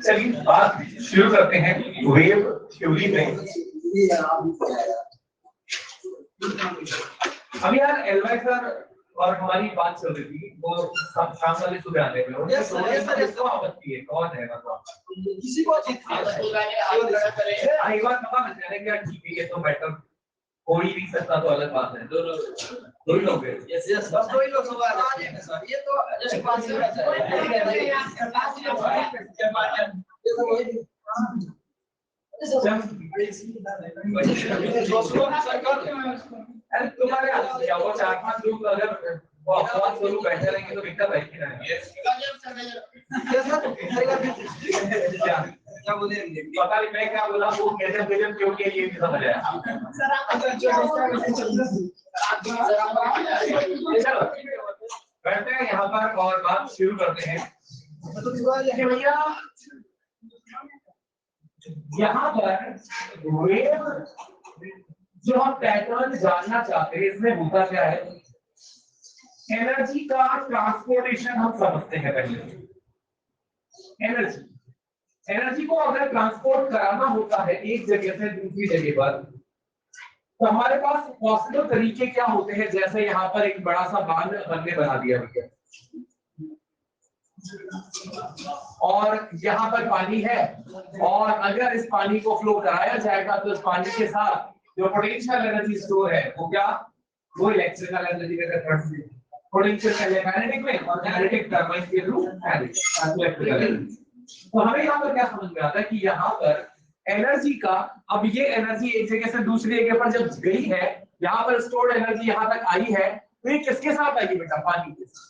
चलिए बात शुरू करते हैं वेव थ्योरी में। अब यार एलवाई सर और हमारी बात चल रही थी, वो शाम वाले सुबह आने में उसको आपत्ति है, कौन है मतलब किसी को एक बात पता नहीं चले क्या ठीक है, ये तो बेटर हो ही नहीं सकता, तो अलग बात है। दो ही लोग हैं, यस बस दो ही लोग सुबह आ जाएंगे सर, ये तो जस्ट पास से रहता है। अरे तुम्हारे क्या वो 4-5 लोग अगर वो अपवाद स्वरूप बैठे रहेंगे तो दिक्कत है कि नहीं? क्या बोले पता नहीं मैं क्या बोला, वो कैसे गजब क्यों किया ये नहीं समझ आया। चलो बैठते हैं यहाँ पर और बात शुरू करते हैं। भैया यहाँ पर वेव जो हम पैटर्न जानना चाहते हैं, इसमें होता क्या है, एनर्जी का ट्रांसपोर्टेशन हम समझते हैं पहले। एनर्जी को अगर ट्रांसपोर्ट कराना होता है एक जगह से दूसरी जगह पर, तो हमारे पास पॉसिबल तरीके क्या होते हैं, जैसे यहाँ पर एक बड़ा सा बांध हमने बना दिया भैया और यहाँ पर पानी है, और अगर इस पानी को फ्लो कराया जाएगा तो इस पानी के साथ जो पोटेंशियल एनर्जी स्टोर है वो क्या, वो इलेक्ट्रिकल एनर्जी का कन्वर्ट है पोटेंशियल मैग्नेटिक में और मैग्नेटिक टर्बाइन के थ्रू इलेक्ट्रिकल एनर्जी। तो हमें यहाँ पर क्या समझ में आता है कि यहाँ पर एनर्जी का, अब ये एनर्जी एक जगह से दूसरी जगह पर जब गई है, यहाँ पर स्टोर्ड एनर्जी यहाँ तक आई है, तो ये किसके साथ आई बेटा, पानी के साथ।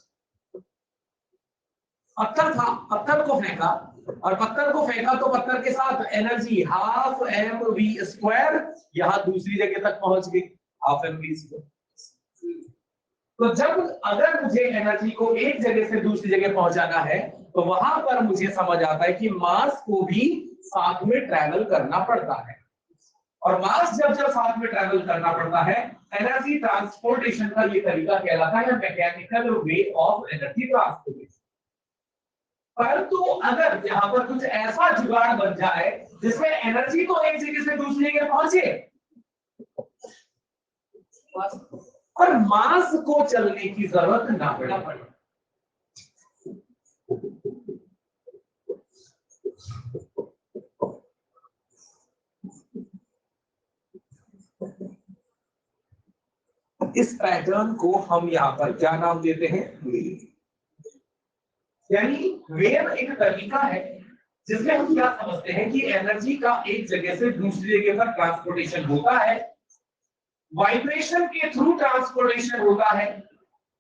पत्थर था, पत्थर को फेंका और पत्थर को फेंका तो पत्थर के साथ energy half m v square यहाँ दूसरी जगह तक पहुंच गई, हाफ एम वी स्क्वायर। तो जब अगर मुझे एनर्जी को एक जगह से दूसरी जगह पहुंचाना है तो वहां पर मुझे समझ आता है कि मास को भी साथ में ट्रैवल करना पड़ता है, और मास जब जब साथ में ट्रैवल करना पड़ता है, एनर्जी ट्रांसपोर्टेशन का ये तरीका कहलाता है mechanical way of energy transportation. परंतु अगर यहाँ पर कुछ ऐसा जुगाड़ बन जाए जिसमें एनर्जी तो एक जगह से दूसरी जगह पहुंचे और मास को चलने की जरूरत ना पड़े, इस पैटर्न को हम यहाँ पर क्या नाम देते हैं, यानी वेव एक तरीका है जिसमें हम क्या समझते हैं कि एनर्जी का एक जगह से दूसरी जगह पर ट्रांसपोर्टेशन होता है, वाइब्रेशन के थ्रू ट्रांसपोर्टेशन होता है,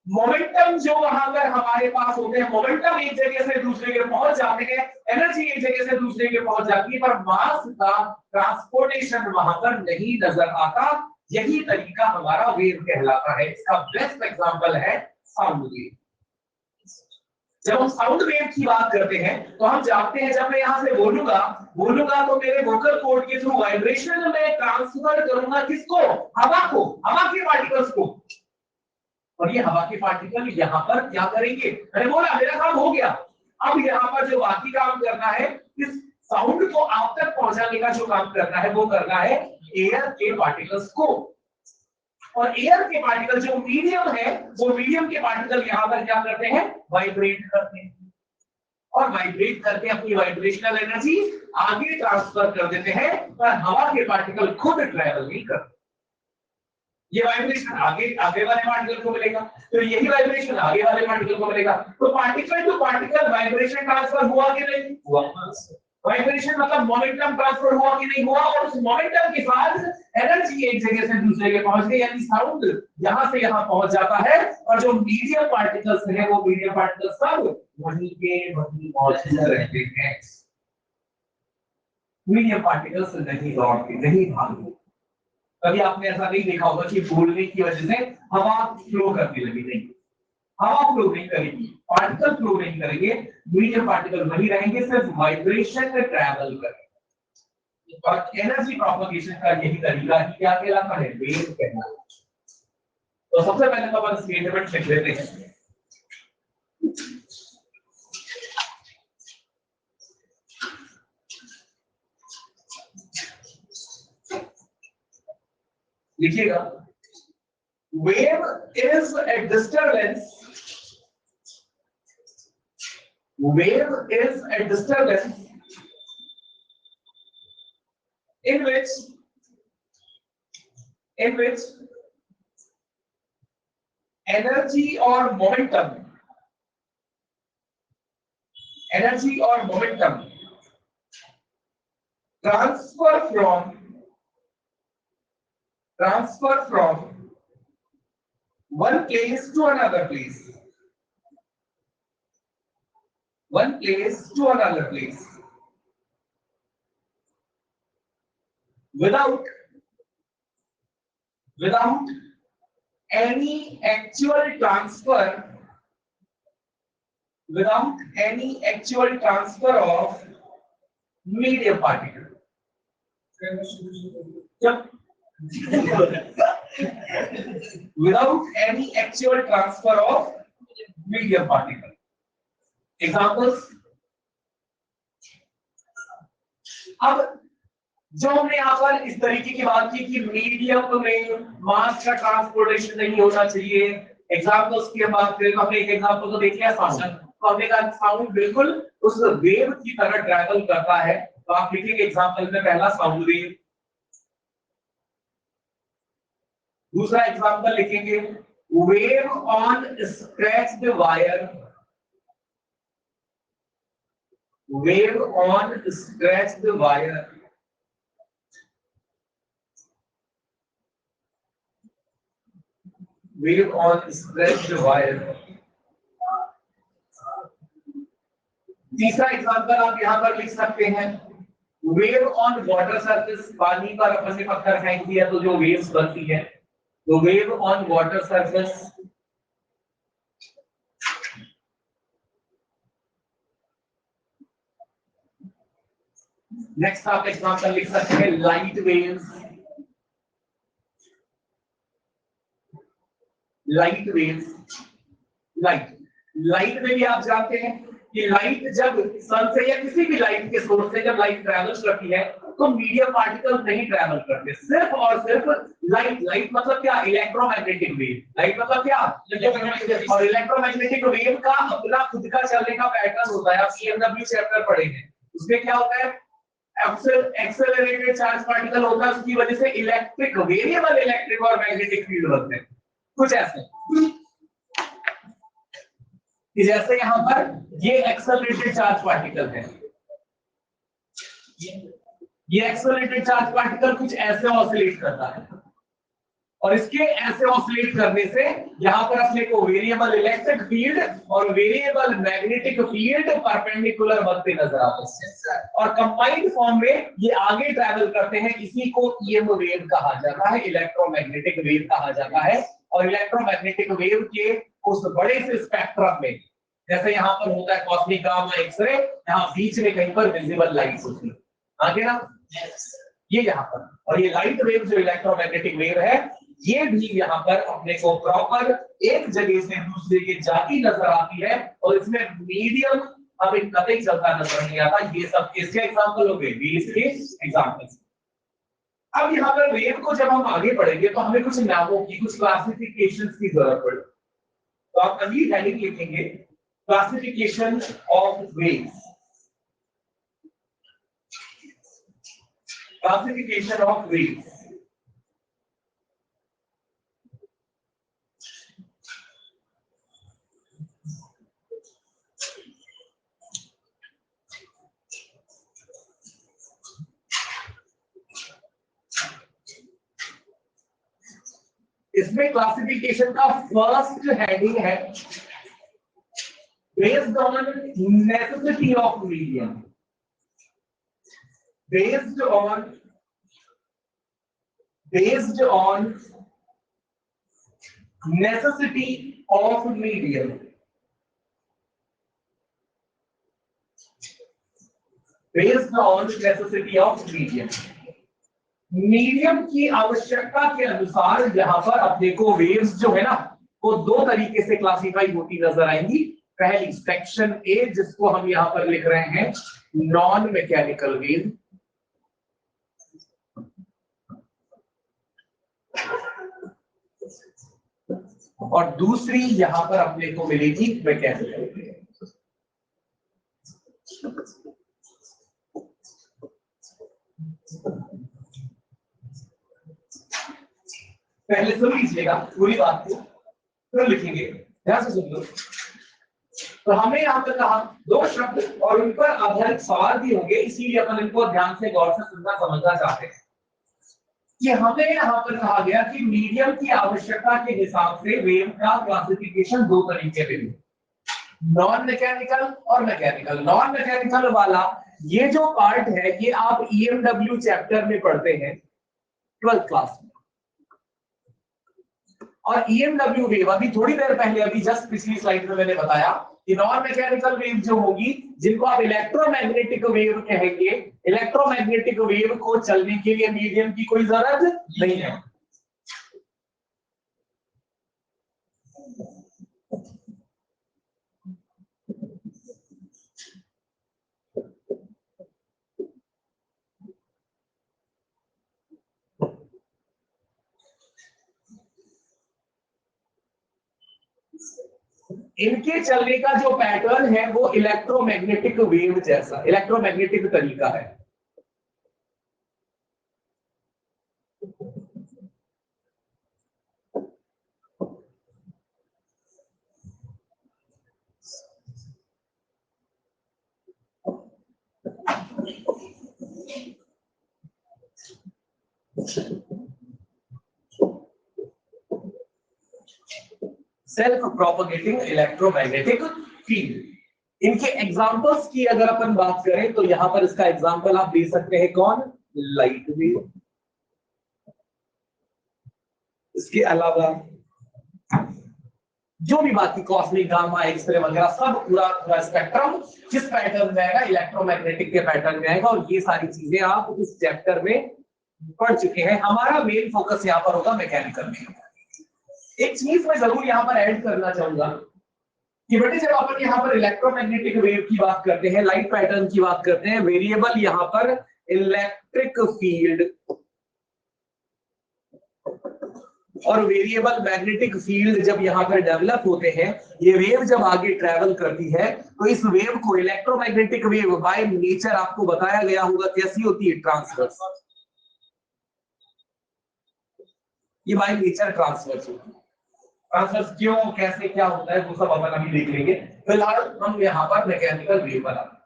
मोमेंटम जो वहां पर हमारे पास होते हैं, मोमेंटम एक जगह से दूसरी जगह पहुंच जाते हैं, एनर्जी एक जगह से दूसरी जगह पहुंच जाती है, पर मास का ट्रांसपोर्टेशन वहां पर नहीं नजर आता। यही तरीका हमारा वेव कहलाता है। इसका बेस्ट एग्जांपल है साउंड वेव। जब हम साउंड वेव की बात करते हैं तो हम जानते हैं जब मैं यहां से बोलूंगा तो मेरे वोकल कॉर्ड के थ्रू वाइब्रेशन में ट्रांसफर करूंगा किसको, हवा को, हवा के पार्टिकल्स को, और ये हवा के पार्टिकल यहाँ पर क्या करेंगे, अरे बोला मेरा काम हो गया। अब यहाँ पर जो बाकी काम करना है, इस साउंड को आप तक पहुंचाने का जो काम करना है वो करना है एयर के पार्टिकल्स को, और एयर के पार्टिकल जो मीडियम है, वो मीडियम के पार्टिकल यहाँ पर क्या करते हैं, वाइब्रेट करते हैं, और वाइब्रेट करके अपनी वाइब्रेशनल एनर्जी आगे ट्रांसफर कर देते हैं, पर हवा के पार्टिकल खुद ट्रैवल नहीं करते। ये वाइब्रेशन आगे वाले पार्टिकल को मिलेगा, तो यही वाइब्रेशन आगे वाले पार्टिकल को मिलेगा। तो particle to particle vibration transfer हुआ कि नहीं हुआ, वाइब्रेशन मतलब मोमेंटम ट्रांसफर हुआ कि नहीं हुआ, और उस मोमेंटम के साथ एनर्जी एक जगह से दूसरी जगह पहुंच गई, यानी साउंड यहां से यहां पहुंच जाता है, और जो मीडियम पार्टिकल्स हैं वो मीडियम पार्टिकल्स सब वहीं के वहीं मौजूद रहते हैं। मीडियम पार्टिकल्स नहीं दौड़ते, नहीं भागते। कभी आपने ऐसा नहीं देखा होगा कि बोलने की वजह से हवा फ्लो करने लगी, नहीं, हवा फ्लो नहीं करेगी, पार्टिकल फ्लो नहीं करेंगे, मीडियम पार्टिकल वही रहेंगे, सिर्फ वाइब्रेशन में ट्रैवल करेंगे। और एनर्जी प्रोपगेशन का यही तरीका ही क्या कहलाता है, वेव कहलाता है। तो सबसे पहले तो अपन स्टेटमेंट लिख लेते हैं। लिखिएगा, wave is a disturbance, wave is a disturbance in which energy or momentum transfer from one place to another place, without any actual transfer of medium particle. Without any actual transfer of medium particle. Examples. अब जो हमने यहाँ पर इस तरीके की बात की कि मीडियम में मास का ट्रांसपोर्टेशन नहीं होना चाहिए, एग्जाम्पल्स की हम बात करें तो हमने एक एग्जाम्पल तो देख लिया साउंड, तो हमने कहा साउंड बिल्कुल उस वेव की तरह ट्रैवल करता है, तो आप लिखेंगे एग्जाम्पल में पहला साउंड वेव, दूसरा एग्जाम्पल लिखेंगे wave on scratched wire, wave on scratched wire, wave on stretched wire. तीसरा एग्जांपल आप यहां पर लिख सकते हैं वेव ऑन वाटर सरफेस, पानी पर अपन ने पत्थर फेंक दिया तो जो वेव्स बनती है, तो wave on water surface. Next आप एग्जांपल लिख सकते हैं लाइट वेव्स, लाइट में भी आप जानते हैं कि लाइट जब सन से या किसी भी लाइट के सोर्स से जब लाइट ट्रैवल करती है तो मीडियम पार्टिकल नहीं ट्रैवल करते, सिर्फ और सिर्फ लाइट मतलब क्या, इलेक्ट्रोमैग्नेटिक वेव, लाइट मतलब क्या, और इलेक्ट्रोमैग्नेटिक वेव का अपना खुद का चलने का पैटर्न होता है, आप सीएमडब्ल्यू चैप्टर पढ़े हैं, उसमें क्या होता है, एक्सेलरेटेड चार्ज पार्टिकल होता है, उसकी वजह से इलेक्ट्रिक वेरिएबल इलेक्ट्रिक और मैग्नेटिक फील्ड बनते हैं, कुछ ऐसे कि जैसे यहां पर ये एक्सेलरेटेड चार्ज पार्टिकल है, ये एक्सेलरेटेड चार्ज पार्टिकल कुछ ऐसे ऑसिलेट करता है और इसके ऐसे ऑसिलेट करने से यहां पर अपने को वेरिएबल इलेक्ट्रिक फील्ड और वेरिएबल मैग्नेटिक फील्ड परपेंडिकुलर बनते नजर आते हैं और कंबाइंड फॉर्म में ये आगे ट्रैवल करते हैं, इसी को ईएम वेव कहा जाता है, इलेक्ट्रोमैग्नेटिक वेव कहा जाता है। और इलेक्ट्रोमैग्नेटिक वेव के उस बड़े से स्पेक्ट्रम में जैसे यहां पर होता है कॉस्मिक गामा एक्सरे, यहां बीच में कहीं पर विजिबल लाइट्स होती है, आगे ना ये यहां पर, और ये लाइट वेव जो इलेक्ट्रोमैग्नेटिक वेव है ये भी यहां पर अपने को प्रॉपर एक जगह से दूसरे की जाती नजर आती है और इसमें मीडियम हमें कतई चलता नजर नहीं आता। ये सब किसके एग्जांपल हो गए, वेव्स के एग्जांपल्स। अब यहाँ पर वेव को जब हम आगे पढ़ेंगे तो हमें कुछ नामों की, कुछ क्लासिफिकेशंस की जरूरत पड़ेगी, तो आप अभी हेडिंग लिखेंगे classification of waves, classification of waves. इसमें क्लासिफिकेशन का फर्स्ट हेडिंग है based on necessity of medium, based on necessity of medium, based on necessity of medium। Medium की आवश्यकता के अनुसार यहाँ पर अपने को वेव्स जो है ना वो दो तरीके से क्लासिफाई होती नजर आएंगी। पहली सेक्शन ए, जिसको हम यहाँ पर लिख रहे हैं नॉन मैकेनिकल वेव, और दूसरी यहां पर अपने को मिलेगी मैकेनिकल वेव। पहले सुन लीजिएगा पूरी बात को, फिर लिखेंगे, ध्यान से सुन लो। तो हमें यहाँ पर कहा दो शब्द और उन पर आधारित सवाल भी होंगे, इसीलिए अपन इनको ध्यान से गौर से सुनना समझना चाहते हैं कि हमें यहाँ पर कहा गया कि मीडियम की आवश्यकता के हिसाब से वेव का क्लासिफिकेशन दो तरीके से हुई, नॉन मैकेनिकल और मैकेनिकल। नॉन मैकेनिकल वाला ये जो पार्ट है ये आप EMW चैप्टर में पढ़ते हैं 12th क्लास में। और EMW वेव अभी थोड़ी देर पहले, अभी जस्ट पिछली स्लाइड में मैंने बताया कि नॉन मैकेनिकल वेव जो होगी, जिनको आप इलेक्ट्रोमैग्नेटिक वेव कहेंगे, इलेक्ट्रोमैग्नेटिक वेव को चलने के लिए मीडियम की कोई जरूरत नहीं है। इनके चलने का जो पैटर्न है वो इलेक्ट्रोमैग्नेटिक वेव जैसा, इलेक्ट्रोमैग्नेटिक तरीका है। Self propagating electromagnetic field. इनके एग्जांपल्स की अगर अपन बात करें तो यहां पर इसका एग्जांपल आप दे सकते हैं कौन, लाइट वेव। इसके अलावा जो भी बाकी कॉस्मिक, गामा, एक्सरे वगैरह सब पूरा स्पेक्ट्रम किस पैटर्न में आएगा, इलेक्ट्रोमैग्नेटिक के पैटर्न में आएगा। और ये सारी चीजें आप इस चैप्टर में पढ़ चुके हैं। हमारा मेन फोकस यहाँ पर होगा मैकेनिकल में। एक चीज मैं जरूर यहाँ पर ऐड करना चाहूंगा कि बेटे जब अपन यहाँ पर इलेक्ट्रोमैग्नेटिक वेव की बात करते हैं, लाइट पैटर्न की बात करते हैं, वेरिएबल यहाँ पर इलेक्ट्रिक फील्ड और वेरिएबल मैग्नेटिक फील्ड जब यहाँ पर डेवलप होते हैं, ये वेव जब आगे ट्रेवल करती है तो इस वेव को इलेक्ट्रोमैग्नेटिक वेव बाय नेचर आपको बताया गया होगा कैसी होती है, ट्रांसवर्स। ये बाय नेचर ट्रांसवर्स होती है। ट्रांसवर्स क्यों, कैसे, क्या होता है वो सब अपन अभी देख लेंगे। फिलहाल हम यहाँ पर मैकेनिकल वेव बनाते हैं।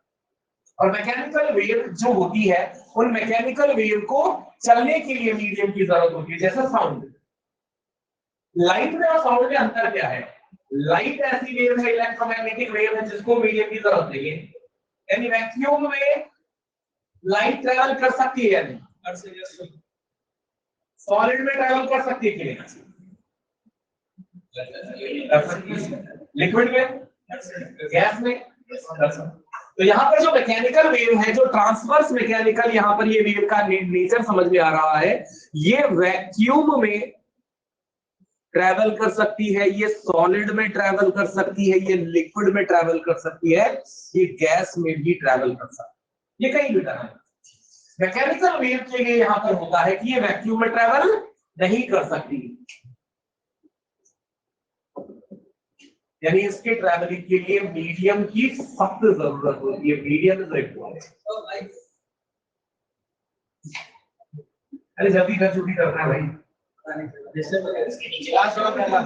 और मैकेनिकल वेव जो होती है, उन मैकेनिकल वेव को चलने के लिए मीडियम की जरूरत होती है। जैसे साउंड, लाइट में और साउंड में अंतर क्या है? लाइट ऐसी वेव है, इलेक्ट्रोमैग्नेटिक वेव है जिसको मीडियम की जरूरत नहीं है। यानी वैक्यूम में लाइट ट्रेवल कर सकती है या नहीं? सॉलिड में ट्रेवल कर सकती है कि नहीं? लिक्विड में, गैस में। तो यहाँ पर जो मैकेनिकल वेव है, जो ट्रांसवर्स मैकेनिकल यहाँ पर ये वेव का नेचर समझ में आ रहा है, ये वैक्यूम में ट्रैवल कर सकती है, ये सॉलिड में ट्रैवल कर सकती है, ये लिक्विड में ट्रैवल कर सकती है, ये गैस में भी ट्रैवल कर सकती है, ये कहीं भी ट्रैवल। मैकेनिकल वेव के लिए यहां पर होता है कि ये वैक्यूम में ट्रैवल नहीं कर सकती, यानी इसके ट्रैवलिंग के लिए मीडियम की सख्त जरूरत होती है। Medium is required. अरे जल्दी कर, छुट्टी करना है भाई। लास्ट वाला पहला,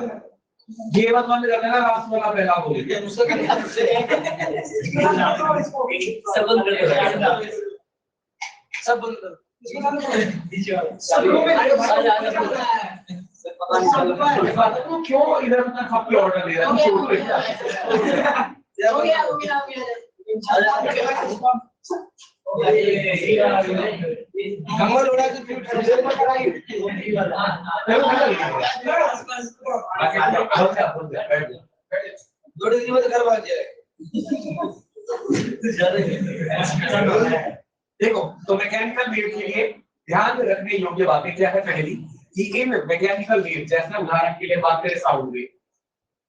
ये बात मान लेना, लास्ट वाला पहला बोल दिया। सब बंद कर, क्यों इधर तक आपके ऑर्डर ले रहा देखो, तो मैकेनिकल वेव के लिए ध्यान रखने योग्य बातें क्या है? पहली कि इन मैकेनिकल वेव, जैसे उदाहरण के लिए बात करें साउंड वेव,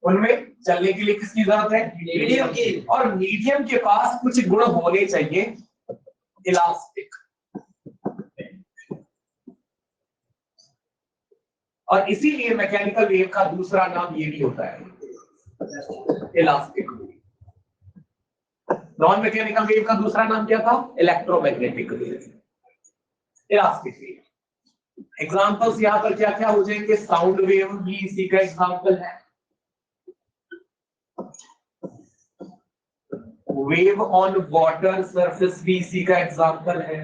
उनमें चलने के लिए किसकी जरूरत है? मीडियम की। और मीडियम के पास कुछ गुण होने चाहिए, इलास्टिक। और इसीलिए मैकेनिकल वेव का दूसरा नाम ये भी होता है, इलास्टिक। नॉन मैकेनिकल वेव का दूसरा नाम क्या था? Electromagnetic wave, elastic wave. Examples यहां पर क्या क्या हो जाएंगे? साउंड वेव भी इसी का एग्जांपल है, वेव ऑन वाटर सरफेस भी इसी का एग्जांपल है,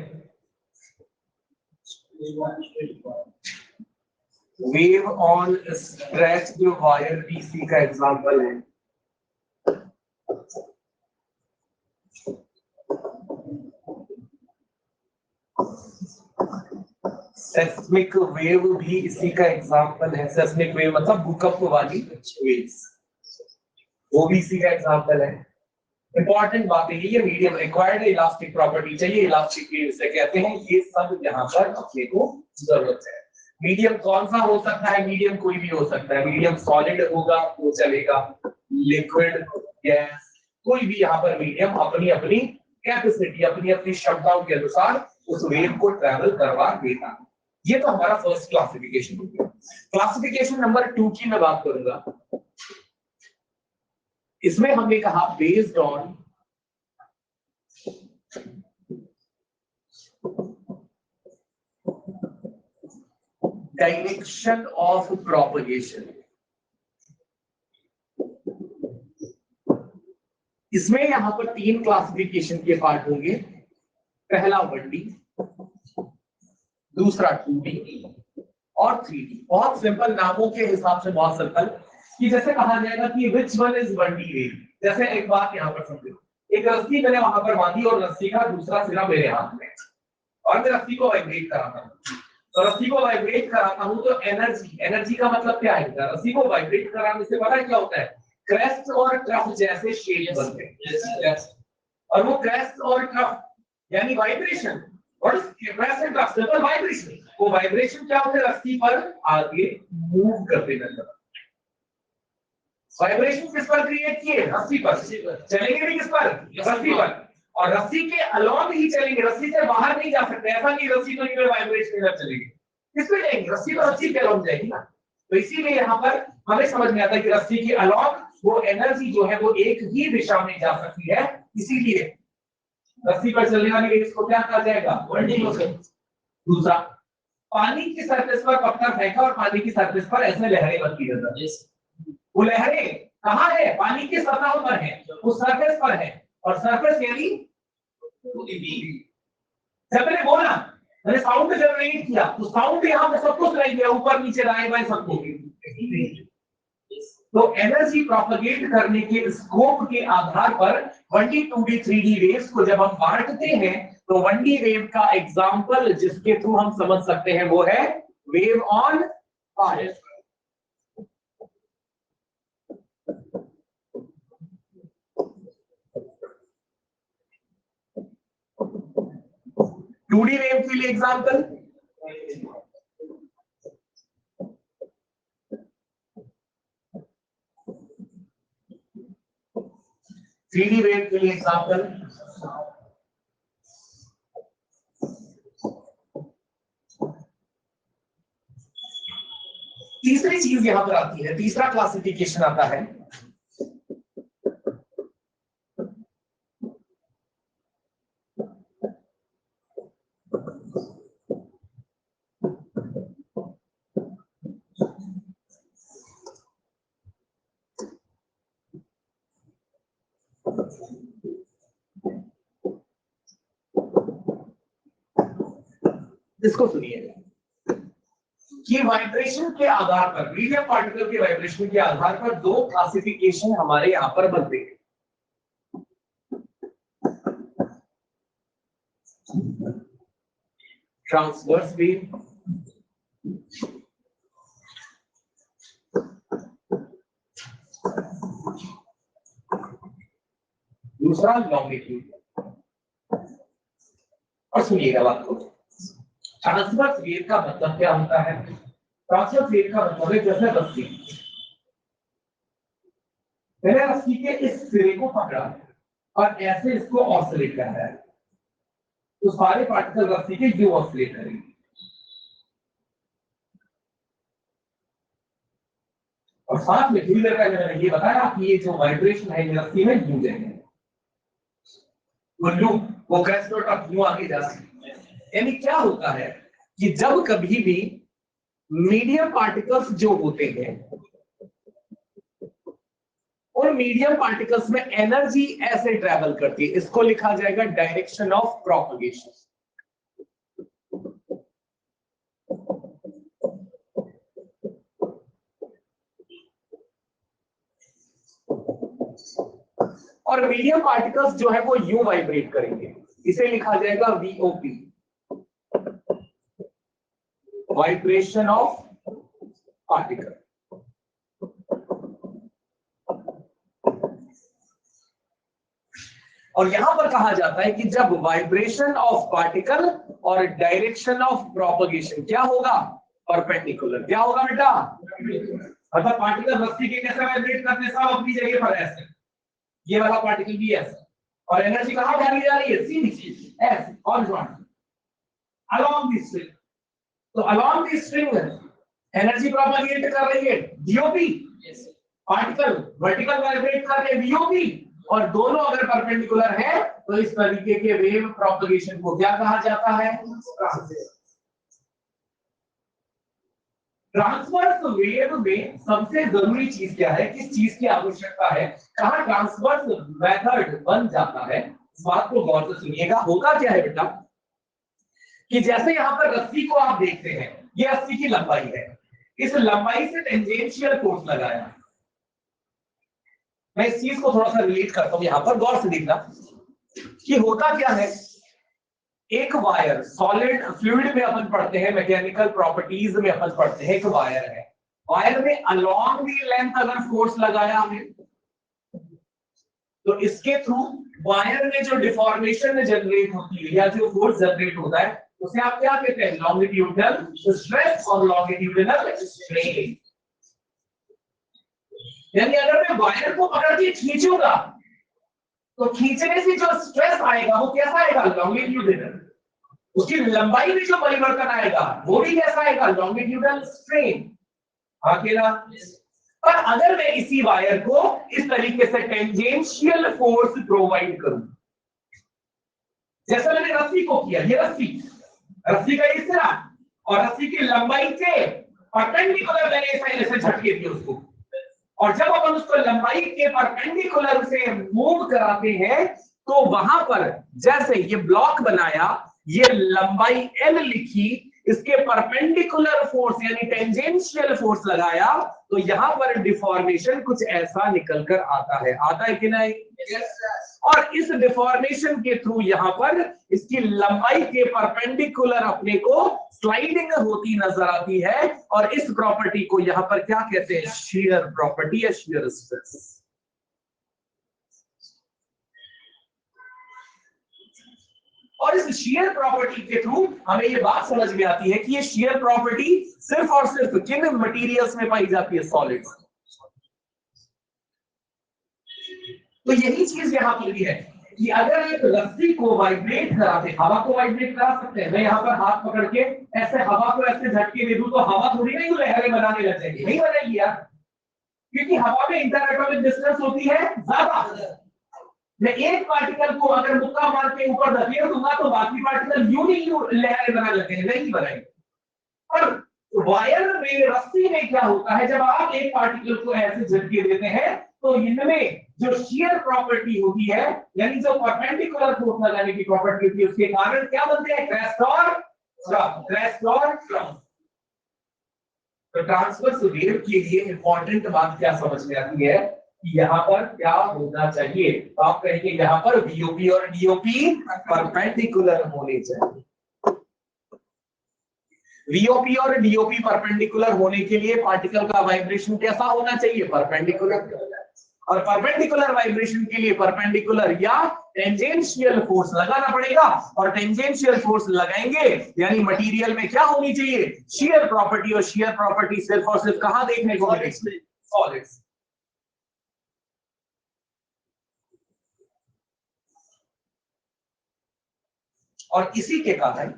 वेव ऑन स्ट्रेच्ड वायर भी इसी का एग्जांपल है। सेस्मिक वेव भी इसी का एग्जांपल है। सेस्मिक वेव मतलब भूकंप वाली वेव्स, वो भी इसी का एग्जांपल है। इंपॉर्टेंट बात है ये मीडियम रिक्वायर्ड इलास्टिक प्रॉपर्टी चाहिए, इलास्टिक वेव से कहते हैं। ये सब यहाँ पर अपने को जरूरत है। मीडियम कौन सा हो सकता है? मीडियम कोई भी हो सकता है। मीडियम सॉलिड होगा वो चलेगा, लिक्विड, गैस, कोई भी यहाँ पर मीडियम अपनी अपनी कैपेसिटी, अपनी अपनी क्षमताओं के अनुसार उस वेव को ट्रैवल करवा देता। ये तो हमारा फर्स्ट क्लासिफिकेशन हो गया। क्लासिफिकेशन नंबर 2 की मैं बात करूंगा। इसमें हमने कहा based on direction of propagation. इसमें यहां पर 3 क्लासिफिकेशन के पार्ट होंगे। पहला 1D, दूसरा 2D और 3D। बहुत सिंपल, नामों के हिसाब से बहुत सिंपल, कि जैसे कहा जाएगा कि which one is 1D wave. जैसे एक बात यहां पर समझो, एक रस्सी मैंने वहां पर बांधी और रस्सी का दूसरा सिरा मेरे हाथ में, और मैं रस्सी को वाइब्रेट कराता हूं। तो रस्सी को वाइब्रेट कराता हूं तो एनर्जी का मतलब क्या है? रस्सी को वाइब्रेट कराने से पता है क्या होता है? क्रेस्ट और ट्रफ जैसे शेप बनते हैं। और वो क्रेस्ट और ट्रफ यानी वाइब्रेशन, और crest and trough simple vibration. वो वाइब्रेशन क्या होते हैं? रस्सी पर आगे मूव करते नजर। वाइब्रेशन किस पर क्रिएट किए? रस्सी पर। चलेंगे भी किस पर? रस्सी पर। और रस्सी के अलोंग ही चलेंगे, रस्सी से बाहर नहीं जा सकते। ऐसा नहीं रस्सी तो नहीं वाइब्रेशन इधर चलेगी, किस पे जाएंगे? रस्सी तो रस्सी के अलोंग जाएगी ना। तो इसीलिए यहाँ पर हमें समझ में आता है कि रस्सी के अलोंग वो एनर्जी जो है वो एक ही दिशा में जा सकती है। इसीलिए रस्सी पर चलने वाली वेव्स को क्या कहा जाएगा? 1D motion. दूसरा, पानी की सरफेस पर पत्थर फेंका और पानी की सरफेस पर ऐसे लहरें बनती है। वो लहरें कहाँ है? पानी की सतह पर है, उस सरफेस पर है। और सरफेस यानी जब मैंने बोला, मैंने साउंड जनरेट किया, तो साउंड यहाँ पे सब कुछ रह गया, ऊपर नीचे दाएं बाएं सब कुछ। तो एनर्जी प्रोपगेट करने के स्कोप के आधार पर 1D 2D 3D वेव्स को जब हम बांटते हैं तो 1D वेव का एग्जांपल जिसके थ्रू हम समझ सकते हैं वो है wave on fire. 2D wave के लिए एग्जांपल, थ्री वेव के लिए एग्जांपल, तीसरी चीज यहां पर आती है, तीसरा क्लासिफिकेशन आता है इसको सुनिएगा कि वाइब्रेशन के आधार पर, मीडियम पार्टिकल के वाइब्रेशन के आधार पर 2 क्लासिफिकेशन हमारे यहां पर बनते हैं। ट्रांसवर्स वेव, दूसरा लॉन्गिट्यूड। और सुनिएगा बात को, ट्रांसवर्स वेव का मतलब क्या होता है? ट्रांसवर्स वेव का मतलब है जैसे रस्सी, मैंने रस्सी के इस सिरे को पकड़ा और ऐसे इसको ऑसिलेट कर रहा है, तो सारे पार्टिकल रस्सी के यू ऑसिलेट करेंगे। और साथ में थोड़ी देर पहले मैंने ये बताया कि ये जो वाइब्रेशन है ये रस्सी में यू जाएंगे, वो लूप, वो क्रेस्ट ऑफ यू आगे जा सकते हैं। यानी क्या होता है कि जब कभी भी मीडियम पार्टिकल्स जो होते हैं, उन मीडियम पार्टिकल्स में एनर्जी ऐसे ट्रेवल करती है, इसको लिखा जाएगा डायरेक्शन ऑफ प्रोपगेशन। और मीडियम पार्टिकल्स जो है वो यू वाइब्रेट करेंगे, इसे लिखा जाएगा वीओपी, वाइब्रेशन ऑफ पार्टिकल। और यहां पर कहा जाता है कि जब वाइब्रेशन ऑफ पार्टिकल और डायरेक्शन ऑफ प्रोपगेशन क्या होगा? परपेंडिकुलर। क्या होगा बेटा? मतलब पार्टिकल रस्सी के कैसे वाइब्रेट करते हैं, सब अपनी जगह पर ऐसे, ये वाला पार्टिकल भी ऐसा, और एनर्जी कहां डाली जा रही है? सीधी ऐसे हॉरिजॉन्टल अलोंग द स्ट्रिंग। तो along the string energy propagate कर रही है डीओपी, पार्टिकल वर्टिकल वाइब्रेट कर रहे हैं वीओपी, और दोनों अगर परपेंडिकुलर है तो इस तरीके के वेव प्रोपगेशन को क्या कहा जाता है? ट्रांसवर्स वेव में सबसे जरूरी चीज क्या है, किस चीज की आवश्यकता है, कहां ट्रांसवर्स मेथड बन जाता है, इस बात को गौर से सुनिएगा। होगा क्या है बेटा कि जैसे यहां पर रस्सी को आप देखते हैं, ये रस्सी की लंबाई है, इस लंबाई से टेंजेंशियल फोर्स लगाया। मैं इस चीज को थोड़ा सा रिलेट करता हूं, यहां पर गौर से देखना कि होता क्या है। एक वायर, सॉलिड फ्लूइड में अपन पढ़ते हैं, मैकेनिकल प्रॉपर्टीज में अपन पढ़ते हैं, एक वायर है, वायर में अलोंग दी लेंथ अगर फोर्स लगाया हमने, तो इसके थ्रू वायर में जो डिफॉर्मेशन जनरेट होती है या जो फोर्स जनरेट होता है उसे आप क्या कहते हैं? लॉन्गिट्यूडनल स्ट्रेस और लॉन्गिट्यूडनल स्ट्रेन। यानी अगर मैं वायर को पकड़ के खींचूंगा तो खींचने से जो स्ट्रेस आएगा वो कैसा आएगा? लॉन्गिट्यूडनल। उसकी लंबाई में जो परिवर्तन आएगा वो भी कैसा आएगा? Longitudinal strain. अकेला। पर अगर मैं इसी वायर को इस तरीके से टेंजेंशियल फोर्स प्रोवाइड करूं, जैसा मैंने रस्सी को किया, ये रस्सी का ये सिरा और रस्सी की लंबाई के परपेंडिकुलर मैंने ऐसे झटके दिए उसको, और जब अपन उसको लंबाई के परपेंडिकुलर से मूव कराते हैं तो वहां पर जैसे ये ब्लॉक बनाया, ये लंबाई L लिखी, इसके परपेंडिकुलर फोर्स यानी टेंजेंशियल फोर्स लगाया, तो यहां पर डिफॉर्मेशन कुछ ऐसा निकलकर आता है कि नहीं? और इस डिफॉर्मेशन के थ्रू यहां पर इसकी लंबाई के परपेंडिकुलर अपने को स्लाइडिंग होती नजर आती है, और इस प्रॉपर्टी को यहां पर क्या कहते हैं? शियर प्रॉपर्टी या शियर स्ट्रेस। और इस शियर प्रॉपर्टी के थ्रू हमें ये बात समझ में आती है कि ये शियर प्रॉपर्टी सिर्फ और सिर्फ किन मटेरियल्स में पाई जाती है? सॉलिड। तो यही चीज यहां पर भी है कि अगर एक रस्सी को वाइब्रेट कराते, हवा को वाइब्रेट करा सकते हैं, मैं यहां पर हाथ पकड़ के ऐसे हवा को ऐसे झटके दे दूं तो हवा थोड़ी नहीं लहरें बनाने लग जाएगी, नहीं बनाएगी यार, क्योंकि हवा में इंटर एटॉमिक डिस्टेंस होती है ज्यादा। मैं एक पार्टिकल को अगर मुक्का मार के ऊपर धकेल दूंगा तो बाकी पार्टिकल यूं नहीं लहरें बनाने लगेंगे, नहीं बनाएंगे। और वायर में, रस्सी में क्या होता है, जब आप एक पार्टिकल को ऐसे झटके देते हैं तो इनमें जो शियर प्रॉपर्टी होती है, यानी जो परपेंडिकुलर फोर्स लगाने की प्रॉपर्टी होती है, उसके कारण क्या बनते हैं? क्रेस्ट और ट्रम्प। तो ट्रांसवर्स वेव के लिए इंपॉर्टेंट बात क्या समझ में आती है कि यहाँ पर क्या होना चाहिए? तो आप कहेंगे यहाँ पर वीओपी और डीओपी परपेंडिकुलर होने चाहिए। वीओपी और डीओपी परपेंडिकुलर होने के लिए पार्टिकल का वाइब्रेशन कैसा होना चाहिए? परपेंडिकुलर। और परपेंडिकुलर वाइब्रेशन के लिए परपेंडिकुलर या टेंजेंशियल फोर्स लगाना पड़ेगा, और टेंजेंशियल फोर्स लगाएंगे यानी मटेरियल में क्या होनी चाहिए, शियर प्रॉपर्टी, और शियर प्रॉपर्टी सिर्फ और सिर्फ कहां देखने को मिलेगी, सॉलिड्स। और इसी के कारण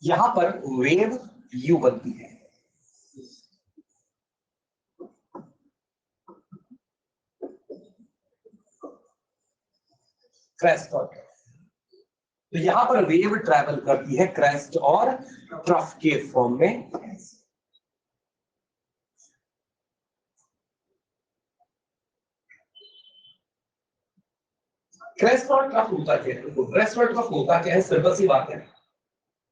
यहां पर वेव यू बनती है। क्रेस्ट और ट्रफ, तो यहां पर वेव ट्रैवल करती है क्रेस्ट और ट्रफ के फॉर्म में। क्रेस्ट और ट्रफ होता क्या है, तो क्रेस्ट और ट्रफ होता क्या है, सिंपल सी बात है।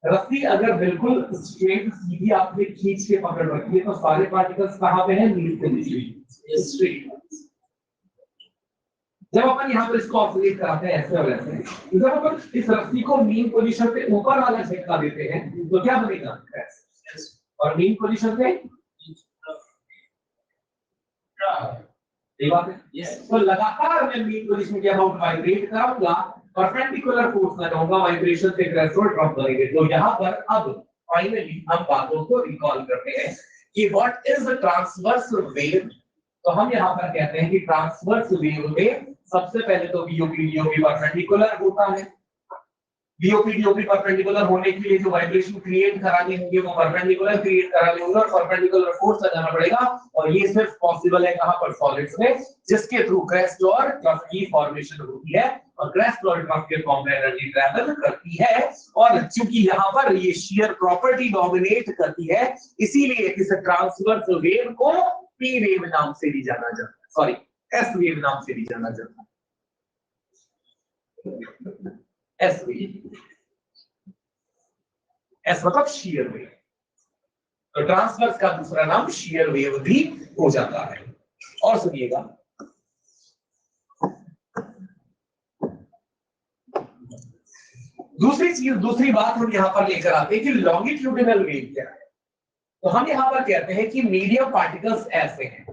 रस्सी अगर बिल्कुल स्ट्रेट सीधी आपने खींच के पकड़ रखी है तो सारे पार्टिकल्स कहां पे हैं, मीन पोजीशन स्ट्रेट। जब अपन यहाँ पर इसको ऑसिलेट कराते हैं ऐसे और ऐसे, जब अपन इस रस्सी को मीन पोजीशन पे ऊपर वाला झटका देते हैं तो क्या बनेगा, और मीन पोजीशन पे बात है। तो लगातार मैं मीन पोजीशन के अबाउट वाइब्रेट कराऊंगा, परपेंडिकुलर फोर्स लगाऊंगा, वाइब्रेशन से क्रेस्ट और ट्रफ बनेंगे। तो यहाँ पर अब फाइनली हम बातों को रिकॉल करते हैं कि what is the transverse wave. तो हम यहाँ पर कहते हैं कि ट्रांसवर्स वेव में सबसे पहले तो बीओपी परपेंडिकुलर होता है। बीओपी परपेंडिकुलर होने के लिए जो वाइब्रेशन क्रिएट कराने होंगे वो परपेंडिकुलर क्रिएट कराने होंगे, और परपेंडिकुलर फोर्स लगाना पड़ेगा, और ये सिर्फ पॉसिबल है कहां पर, सॉलिड्स में, जिसके थ्रू क्रेस्ट और ट्रफ की फॉर्मेशन होती है, और क्रेस्ट और ट्रफ के फॉर्म में एनर्जी ट्रैवल करती है। और चूंकि यहाँ पर ये शियर प्रॉपर्टी डोमिनेट करती है, इसीलिए इस ट्रांसवर्स वेव को पी वेव नाम से भी जाना जाता है, सॉरी एस वेव नाम से भी जाना जाता है, एस वेव, एस मतलब शियर वेव। तो ट्रांसवर्स का दूसरा नाम शियर वेव भी हो जाता है। और सुनिएगा, दूसरी चीज, दूसरी बात हम यहां पर लेकर आते हैं कि लॉन्गिट्यूडिनल वेव क्या है। तो हम यहां पर कहते हैं कि मीडियम पार्टिकल्स ऐसे हैं,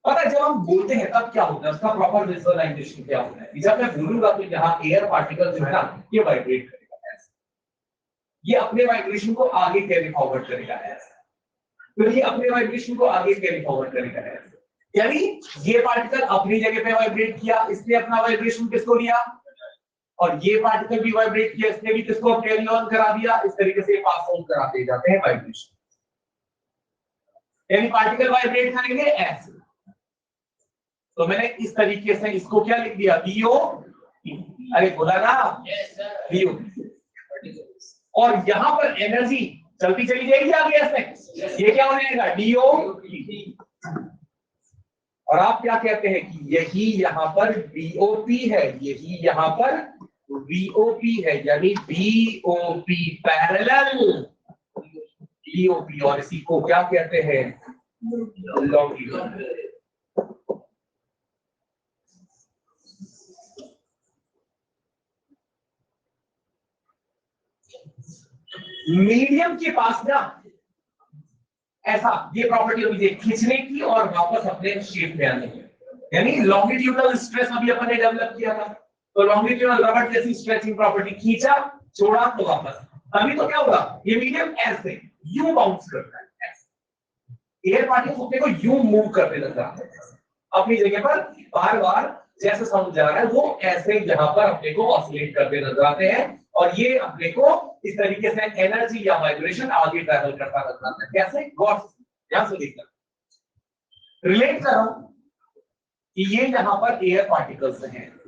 और जब हम बोलते हैं तब क्या होता है, उसका प्रॉपर विजुअलाइजेशन क्या होता है। जब मैं बोलूंगा तो यहाँ एयर पार्टिकल जो है ना, ये वाइब्रेट करेगा ऐसे, ये अपने वाइब्रेशन को आगे कैरी फॉरवर्ड करेगा ऐसे, फिर ये अपने वाइब्रेशन को आगे कैरी फॉरवर्ड करेगा ऐसे। यानी ये पार्टिकल अपनी जगह पे वाइब्रेट किया, इसने अपना वाइब्रेशन किसको लिया, और ये पार्टिकल भी वाइब्रेट किया, इसने भी किसको कैरी ऑन करा दिया। इस तरीके से पास ऑन कराते जाते हैं वाइब्रेशन, यानी पार्टिकल वाइब्रेट करेंगे ऐसे। तो मैंने इस तरीके से इसको क्या लिख दिया, बीओ, अरे बोला ना बीओ, और यहां पर एनर्जी चलती चली जाएगी आगे ऐसे, ये क्या हो जाएगा, डीओ। और आप क्या कहते हैं कि यही यहां पर बीओपी है, यही यहां पर वीओपी है, यानी बीओपी पैरेलल बीओपी, और इसी को क्या कहते हैं, लॉन्गिट्यूड। मीडियम के पास ना ऐसा ये प्रॉपर्टी होगी खींचने की और वापस अपने शेप में आने की, यानी लॉन्गिट्यूडनल स्ट्रेस अभी अपन ने डेवलप किया था, तो लॉन्गिट्यूडनल रबड़ जैसी स्ट्रेचिंग प्रॉपर्टी, खींचा छोड़ा तो वापस। अभी तो क्या होगा, ये मीडियम ऐसे यू बाउंस करता है, ऐसे एयर पार्टिकल्स अपने को यू मूव करते नजर आते हैं अपनी जगह पर, बार बार जैसे साउंड जा रहा है वो ऐसे यहां पर अपने को ऑसिलेट करते नजर आते हैं, और ये अपने को इस तरीके से एनर्जी या वाइब्रेशन आगे ट्रैवल करता नजर आता है। कैसे, गॉड ध्यान से देखकर रिलेट कर रहा हूं कि ये यहां पर एयर पार्टिकल्स हैं,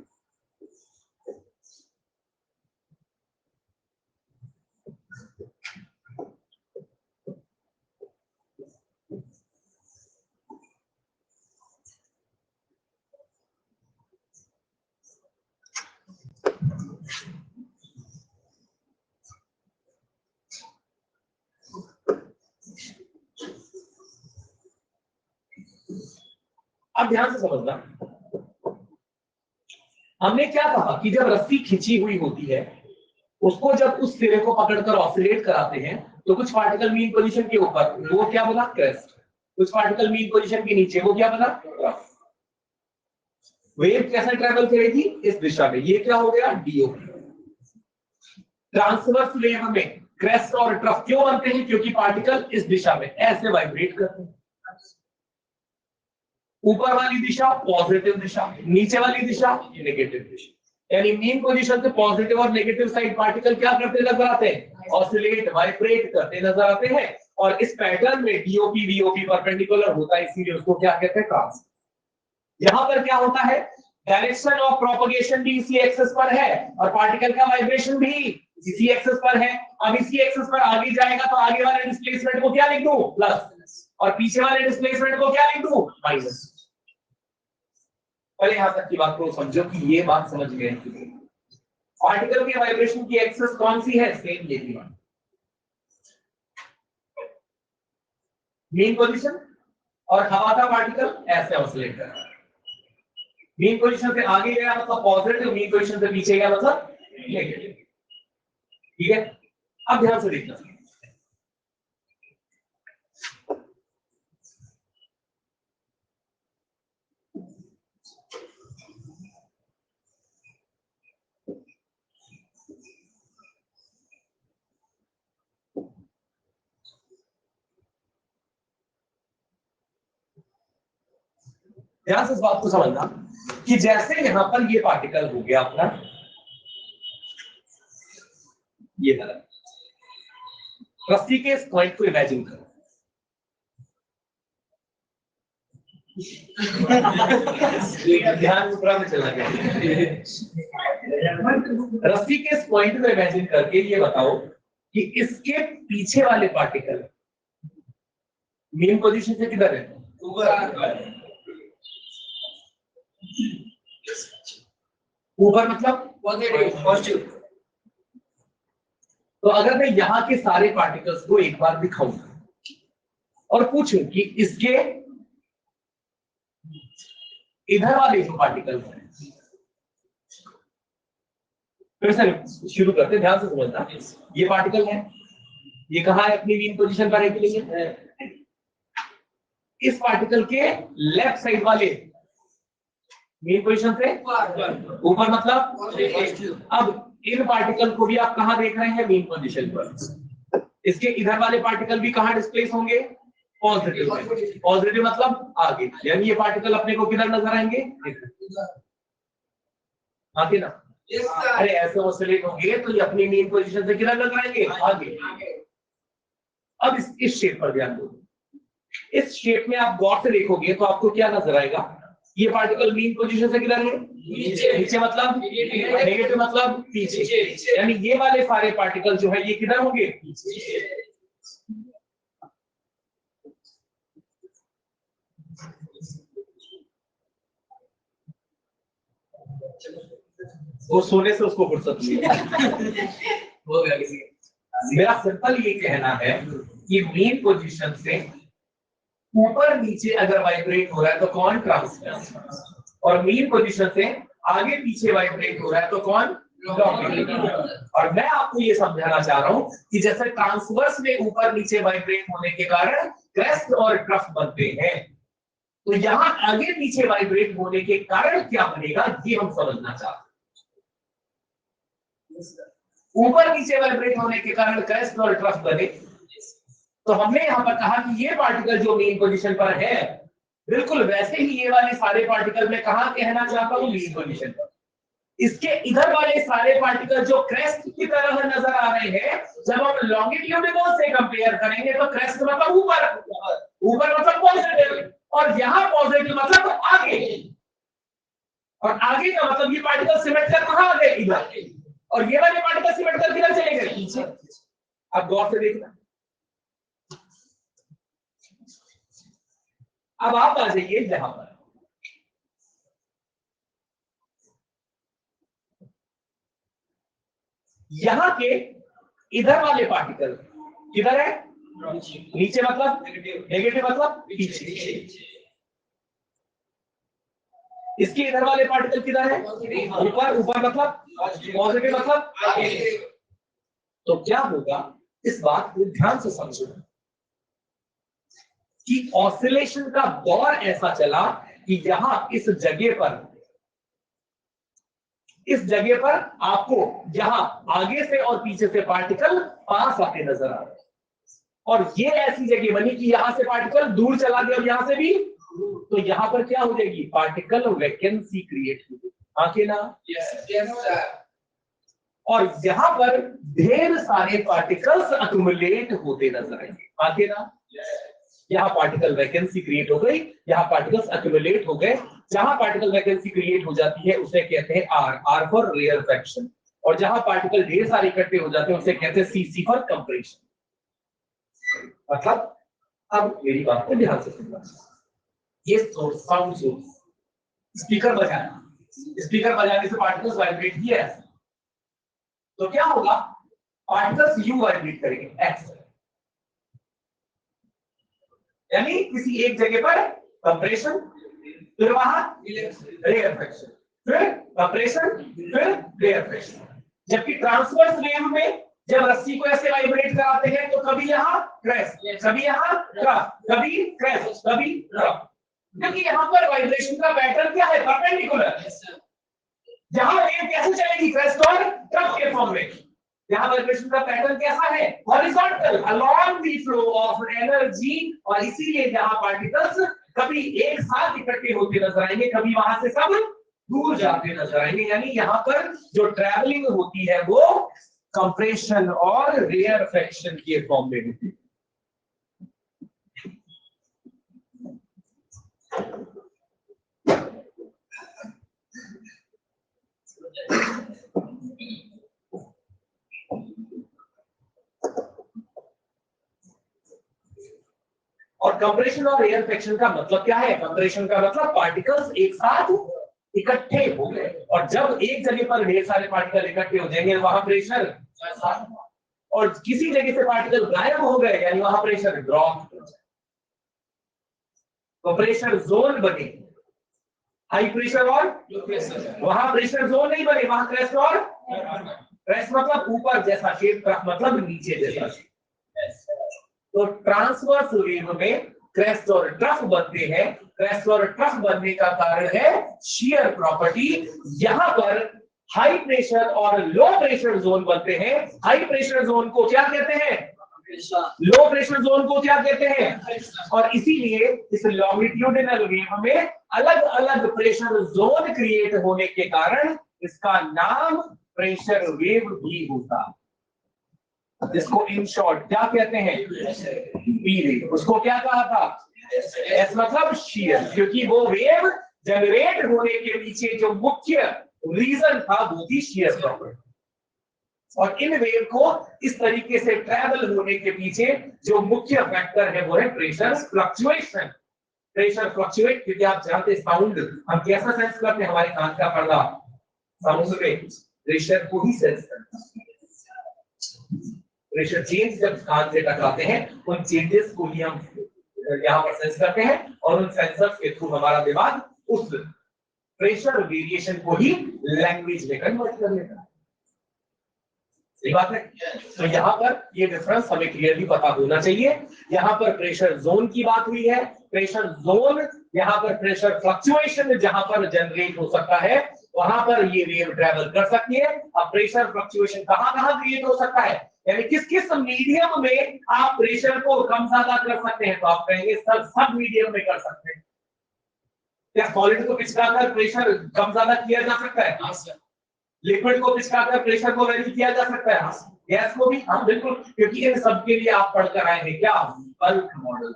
अब ध्यान से समझना, हमने क्या कहा कि जब रस्सी खिंची हुई होती है उसको जब उस सिरे को पकड़कर ऑसिलेट कराते हैं तो कुछ पार्टिकल मीन पोजीशन के ऊपर वो क्या बना, क्रेस्ट, कुछ पार्टिकल मीन पोजीशन के नीचे वो क्या बना, ट्रफ। वेव कैसे ट्रेवल करेगी, इस दिशा में, ये क्या हो गया, डीओपी। ट्रांसवर्स वेव में क्रेस्ट और ट्रफ क्यों बनते हैं, क्योंकि पार्टिकल इस दिशा में ऐसे वाइब्रेट करते हैं। ऊपर वाली दिशा पॉजिटिव दिशा, नीचे वाली दिशा नेगेटिव दिशा, यानी मीन पोजीशन से पॉजिटिव और नेगेटिव साइड पार्टिकल क्या करते नजर आते हैं, ऑसिलेट, वाइब्रेट करते नजर आते हैं। और इस पैटर्न में डीओपी वीओपी परपेंडिकुलर होता है, इसीलिए उसको क्या कहते हैं, ट्रांस। यहां पर क्या होता है, डायरेक्शन ऑफ प्रोपगेशन भी इसी एक्सिस पर है और पार्टिकल का वाइब्रेशन भी इसी एक्सिस पर है। अब इसी एक्सिस पर आगे जाएगा तो आगे वाले डिस्प्लेसमेंट को क्या लिख दूं, प्लस, और पीछे वाले डिस्प्लेसमेंट को क्या लिख दूं, माइनस। पहले यहां तक की बात को समझो कि ये बात समझ गए, पार्टिकल के वाइब्रेशन की एक्सिस कौन सी है, सेम ये भी बात, मीन पोजीशन, और हवा का पार्टिकल ऐसे ऑसिलेट कर रहा है। मीन पोजीशन से आगे गया मतलब पॉजिटिव, मीन पोजीशन से पीछे गया मतलब नेगेटिव। ठीक है, अब ध्यान से देखना, ध्यान से इस बात को समझना कि जैसे यहां पर ये पार्टिकल हो गया अपना, ये तरह रस्सी के इस पॉइंट को इमेजिन करो, ध्यान मुद्रा में चला गया। रस्सी के इस पॉइंट को इमेजिन करके ये बताओ कि इसके पीछे वाले पार्टिकल मीन पोजीशन से किधर है, ऊपर मतलब पॉजिटिव। तो अगर मैं यहां के सारे पार्टिकल्स को एक बार दिखाऊंगा और पूछूं कि इसके इधर वाले जो पार्टिकल हैं, फिर से शुरू करते, ध्यान से समझना, ये पार्टिकल है, ये कहां है, अपनी मीन पोजीशन पर है कि नहीं है। इस पार्टिकल के लेफ्ट साइड वाले मीन पोजीशन से ऊपर मतलब, अब इन पार्टिकल को भी आप कहां देख रहे हैं, मीन पोजीशन पर। इसके इधर वाले पार्टिकल भी कहां डिस्प्लेस होंगे, पॉजिटिव। पॉजिटिव मतलब आगे, यानी ये पार्टिकल अपने को किधर नजर आएंगे, आगे ना। अरे ऐसे ऑसिलेट होंगे तो ये अपनी मीन पोजीशन से किधर नजर आएंगे, आगे। अब इस शेप पर ध्यान दो, इस शेप में आप गौर से देखोगे तो आपको क्या नजर आएगा, ये पार्टिकल मीन पोजीशन से किधर है, नीचे मतलब नेगेटिव मतलब पीछे, यानी ये वाले सारे पार्टिकल जो है ये किधर होंगे, पीछे। वो सोने से उसको फुर्सत नहीं हो गया किसी। मेरा सिंपल ये कहना है कि मीन पोजीशन से ऊपर नीचे अगर वाइब्रेट हो रहा है तो कौन, ट्रांसवर्स, और मीन पोजीशन से आगे पीछे वाइब्रेट हो रहा है तो कौन, और मैं आपको ये समझाना चाह रहा हूं कि जैसे ट्रांसवर्स में ऊपर नीचे वाइब्रेट होने के कारण क्रेस्ट और ट्रफ बनते हैं, तो यहां आगे पीछे वाइब्रेट होने के कारण क्या बनेगा, ये हम समझना चाहते हैं। ऊपर नीचे वाइब्रेट होने के कारण क्रेस्ट और ट्रफ बने, तो हमने यहां पर कहा कि ये पार्टिकल जो मेन पोजीशन पर है, बिल्कुल वैसे ही ये वाले सारे पार्टिकल मैं कहां कहना चाहता हूं, मेन पोजीशन पर। इसके इधर वाले सारे पार्टिकल जो क्रेस्ट की तरह नजर आ रहे हैं, जब हम लॉन्गिट्यूडिनल से कंपेयर करेंगे तो क्रेस्ट मतलब ऊपर, ऊपर मतलब पॉजिटिव, और यहां पॉजिटिव मतलब आगे, और आगे का मतलब ये पार्टिकल सिमेट कर कहां आ गए, इधर, और ये वाले पार्टिकल सिमेट कर किधर चले गए, पीछे। अब गौर से देखना, अब आप आ जाइए यहां पर, यहां के इधर वाले पार्टिकल किधर है, नीचे मतलब नेगेटिव मतलब पीछे। इसके इधर वाले पार्टिकल किधर है, ऊपर, ऊपर मतलब पॉजिटिव मतलब आगे। तो क्या होगा, इस बात को ध्यान से समझो कि ऑसिलेशन का दौर ऐसा चला कि यहां इस जगह पर आपको यहां आगे से और पीछे से पार्टिकल पास आते नजर आ रहे, और ये ऐसी जगह बनी कि यहां से पार्टिकल दूर चला गया और यहां से भी, तो यहां पर क्या हो जाएगी, पार्टिकल वैकेंसी क्रिएट होगी, आके ना। और यहां पर ढेर सारे पार्टिकल्स अक्युमुलेट होते नजर आएंगे, आके ना। यहां पार्टिकल वैकेंसी क्रिएट हो गई, यहां पार्टिकल्स अक्युमुलेट हो गए। जहां पार्टिकल वैकेंसी क्रिएट हो जाती है उसे कहते हैं आर फॉर रेयरफेक्शन, और जहां पार्टिकल ढेर सारे इकट्ठे हो जाते हैं उसे कहते हैं सी फॉर कंप्रेशन। मतलब अब मेरी बात को ध्यान से सुनना, ये साउंड सोर्स, स्पीकर बजाने से पार्टिकल्स वाइब्रेट किए ऐसे, तो क्या होगा, पार्टिकल्स यू वाइब्रेट करेंगे एक्स, यानी किसी एक जगह पर कंप्रेशन, फिर वहां रेयरफेक्शन, फिर कंप्रेशन, फिर रेयरफेक्शन। जबकि ट्रांसवर्स वेव में जब रस्सी को ऐसे वाइब्रेट कराते हैं तो कभी यहां क्रेस्ट, कभी यहां ट्रफ, कभी क्रेस्ट, कभी ट्रफ, क्योंकि यहां पर वाइब्रेशन का पैटर्न क्या है, परपेंडिकुलर। जहां वेव कैसे चलेगी, क्रेस्ट और ट्रफ के फॉर्म में, यहां वाइब्रेशन का पैटर्न कैसा है, horizontal along the flow of energy, और इसीलिए यहां पार्टिकल्स कभी एक साथ इकट्ठे होते नजर आएंगे, कभी वहां से सब दूर जाते नजर आएंगे, यानी यहां पर जो ट्रैवलिंग होती है वो कंप्रेशन और रेयरफेक्शन के फॉर्म में होती है। और कंप्रेशन और रेयरफेक्शन का मतलब क्या है, कंप्रेशन का मतलब पार्टिकल्स एक साथ इकट्ठे हो गए, और जब एक जगह पर ढेर सारे पार्टिकल इकट्ठे हो जाएंगे वहां प्रेशर, और किसी जगह से पार्टिकल गायब हो गए यानी वहां प्रेशर ड्रॉप, तो प्रेशर जोन बने, हाई प्रेशर और लो प्रेशर, वहां प्रेशर जोन नहीं बने, वहां क्रेस्ट और क्रेस्ट मतलब ऊपर जैसा शेप, ट्रफ मतलब नीचे जैसा शेप। तो ट्रांसवर्स वेव में क्रेस्ट और ट्रफ बनते हैं, क्रेस्ट और ट्रफ बनने का कारण है शियर प्रॉपर्टी। यहां पर हाई प्रेशर और लो प्रेशर जोन बनते हैं, हाई प्रेशर जोन को क्या कहते हैं, लो प्रेशर जोन को क्या कहते हैं, और इसीलिए इस लॉन्गिट्यूडिनल वेव में अलग अलग प्रेशर जोन क्रिएट होने के कारण इसका नाम प्रेशर वेव भी होता है, जिसको इन शॉर्ट क्या कहते हैं, पी वेव। उसको क्या कहा था, एस मतलब शियर, क्योंकि वो वेव जनरेट होने के पीछे जो मुख्य रीजन था वो थी शियर प्रॉपर्टी, और इन वेव को इस तरीके से ट्रैवल होने के पीछे जो मुख्य फैक्टर है वो है प्रेशर फ्लक्चुएशन। प्रेशर फ्लक्चुएट, क्योंकि आप जानते साउंड हम कैसा सेंस करते हैं, हमारे कान का पर्दा साउंड में प्रेशर को ही सेंस करता है। प्रेशर चेंज जब कान से टकराते हैं उन चेंजेस को ही हम यहाँ पर सेंस करते हैं, और उन सेंसर्स के थ्रू हमारा दिमाग उस प्रेशर वेरिएशन को ही लैंग्वेज में कन्वर्ट कर लेता है। सही बात है। तो यहाँ पर ये डिफरेंस हमें क्लियरली पता होना चाहिए। यहाँ पर प्रेशर जोन की बात हुई है, प्रेशर जोन यहाँ पर प्रेशर फ्लक्चुएशन जहां पर जनरेट हो सकता है वहां पर ये वेव ट्रैवल कर सकती है। अब प्रेशर फ्लक्चुएशन कहां क्रिएट हो सकता है, यानी किस किस मीडियम में आप प्रेशर को कम ज्यादा कर सकते हैं, तो आप कहेंगे सब मीडियम में कर सकते हैं। क्या सॉलिड को पिचकाकर प्रेशर कम ज्यादा किया जा सकता है, लिक्विड को पिचकाकर प्रेशर को वेरी किया जा सकता है, गैस को भी, हाँ बिल्कुल, क्योंकि इन सब के लिए आप पढ़कर आए हैं क्या, bulk model.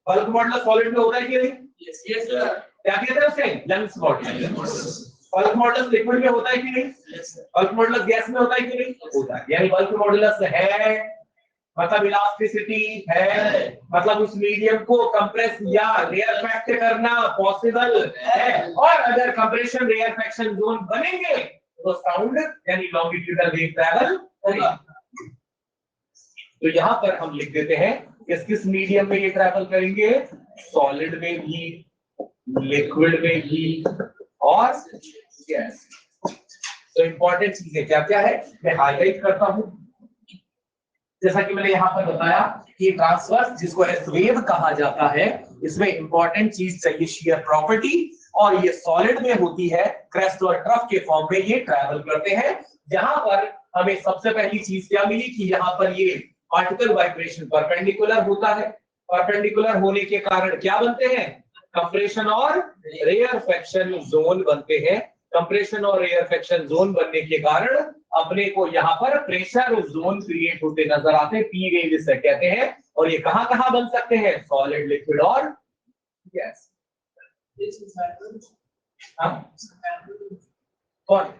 Bulk model solid में होता है कि नहीं, क्या कहते हैं उसे, lens model. Bulk model liquid में होता है कि नहीं, बल्क मॉडल गैस में होता है कि नहीं, होता है। यानी बल्क मॉडुलस है मतलब इलास्टिसिटी है, मतलब उस मीडियम को कंप्रेस या रेयरफेक्ट करना पॉसिबल है, और अगर कंप्रेशन रेयरफेक्शन जोन बनेंगे तो साउंड यानी लॉन्गिट्यूडनल वेव ट्रैवल होगा। तो यहां पर हम लिख देते हैं किस किस मीडियम में ये ट्रैवल करेंगे, सॉलिड में भी, लिक्विड में भी और गैस। तो इंपॉर्टेंट चीजें क्या क्या है मैं हाईलाइट करता हूं। जैसा कि मैंने यहाँ पर बताया कि ट्रांसवर्स जिसको वेव कहा जाता है, इसमें इंपॉर्टेंट चीज चाहिए शियर प्रॉपर्टी, और ये सॉलिड में होती है, क्रेस्ट और ट्रफ के फॉर्म में ये ट्रैवल करते हैं। यहाँ पर हमें सबसे पहली चीज क्या मिली कि यहाँ पर ये पार्टिकल वाइब्रेशन परपेंडिकुलर होता है। परपेंडिकुलर होने के कारण क्या बनते हैं, कंप्रेशन और रेयरफेक्शन जोन बनते हैं। कंप्रेशन और रेयरफेक्शन जोन बनने के कारण अपने को यहाँ पर प्रेशर जोन क्रिएट होते नजर आते हैं, पी वेव जिसे कहते हैं। और ये कहां कहां बन सकते हैं, सॉलिड, लिक्विड और गैस। कौन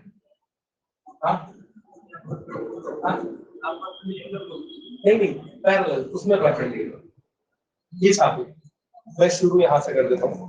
नहीं पैरेलल, उसमें परपेंडिकुलर। ये छापो, मैं शुरू यहां से कर देता हूं।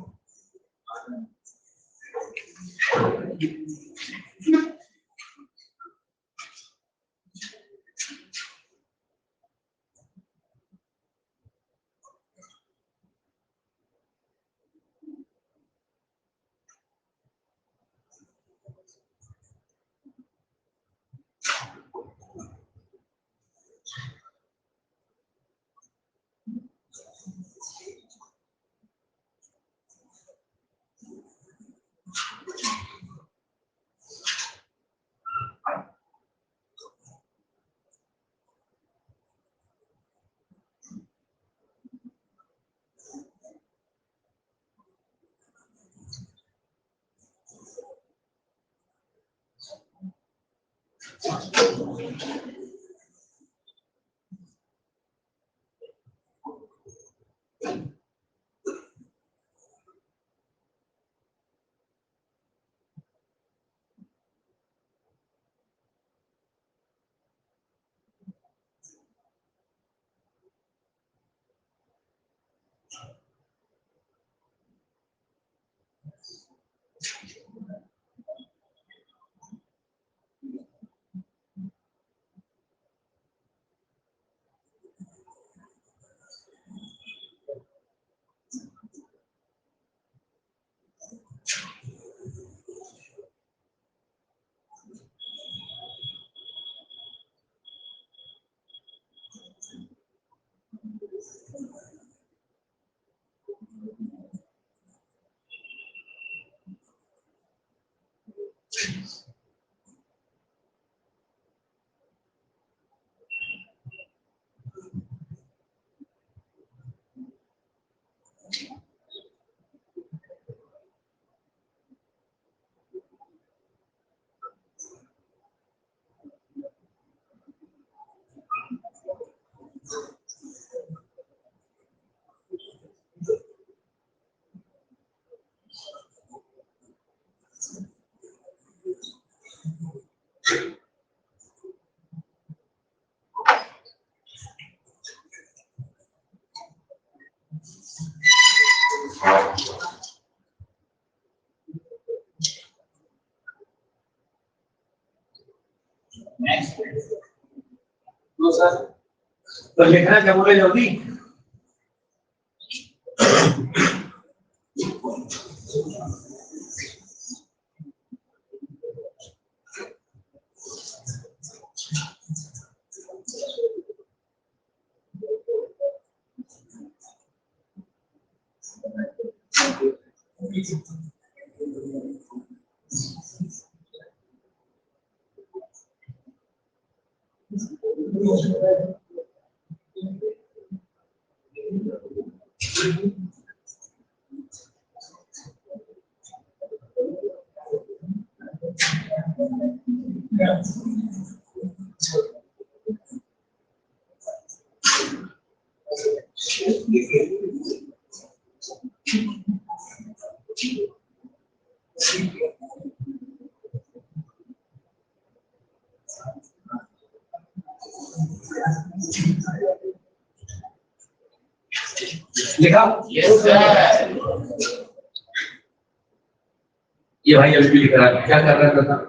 तो सर तो लिखना क्या बोले जल्दी। लिखा? Yes sir. ये भाई अभी भी लिख रहा है, क्या कर रहा था?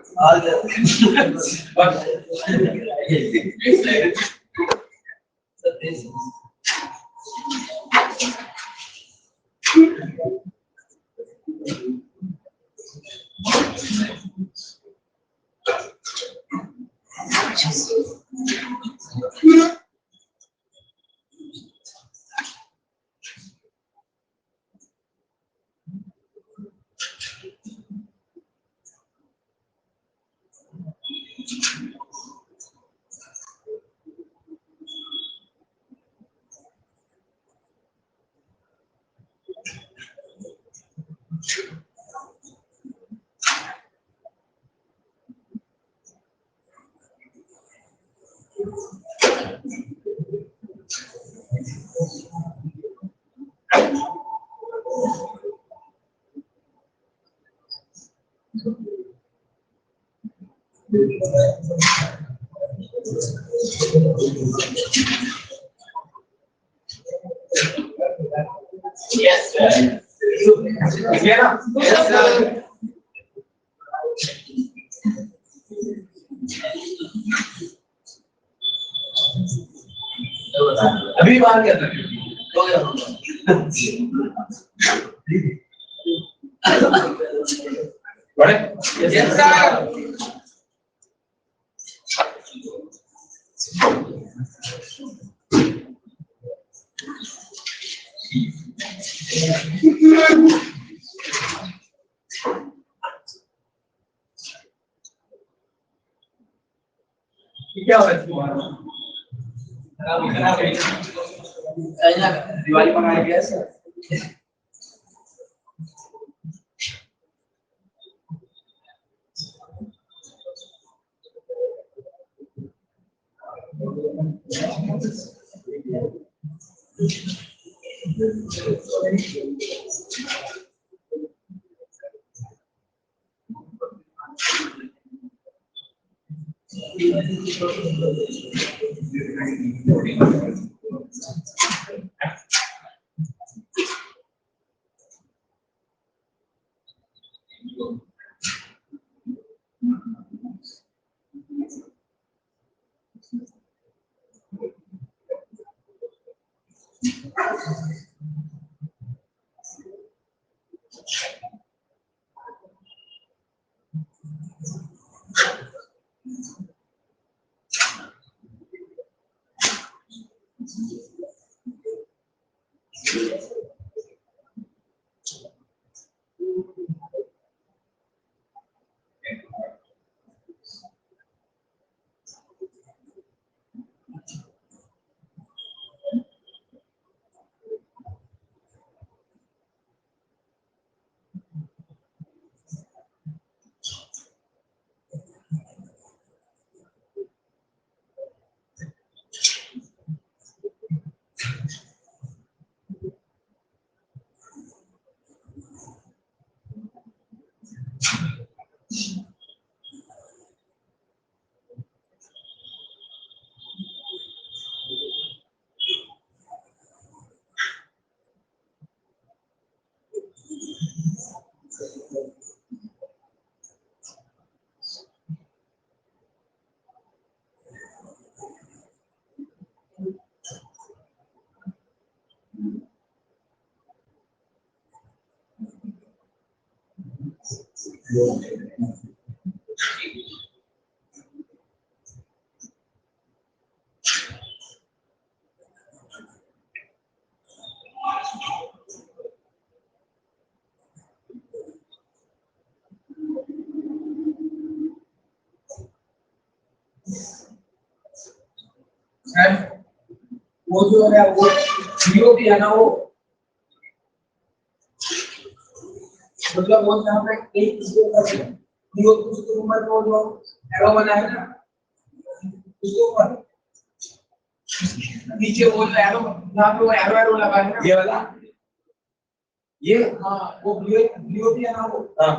Yes, sir. Yeah. Yes, sir. अभी बात कर रहे बड़े यस सर क्या हो रहा है तुम्हारा दिवाली मनाया गया सर वो जो है वो जीरो भी है ना वो मतलब वो जहाँ पे एक जीरो उसके ऊपर जो एरो बना है ना उसके ऊपर नीचे वो एरो जहाँ पे वो एरो लगा है ना ये वाला ये हाँ वो जीरो भी है ना वो हाँ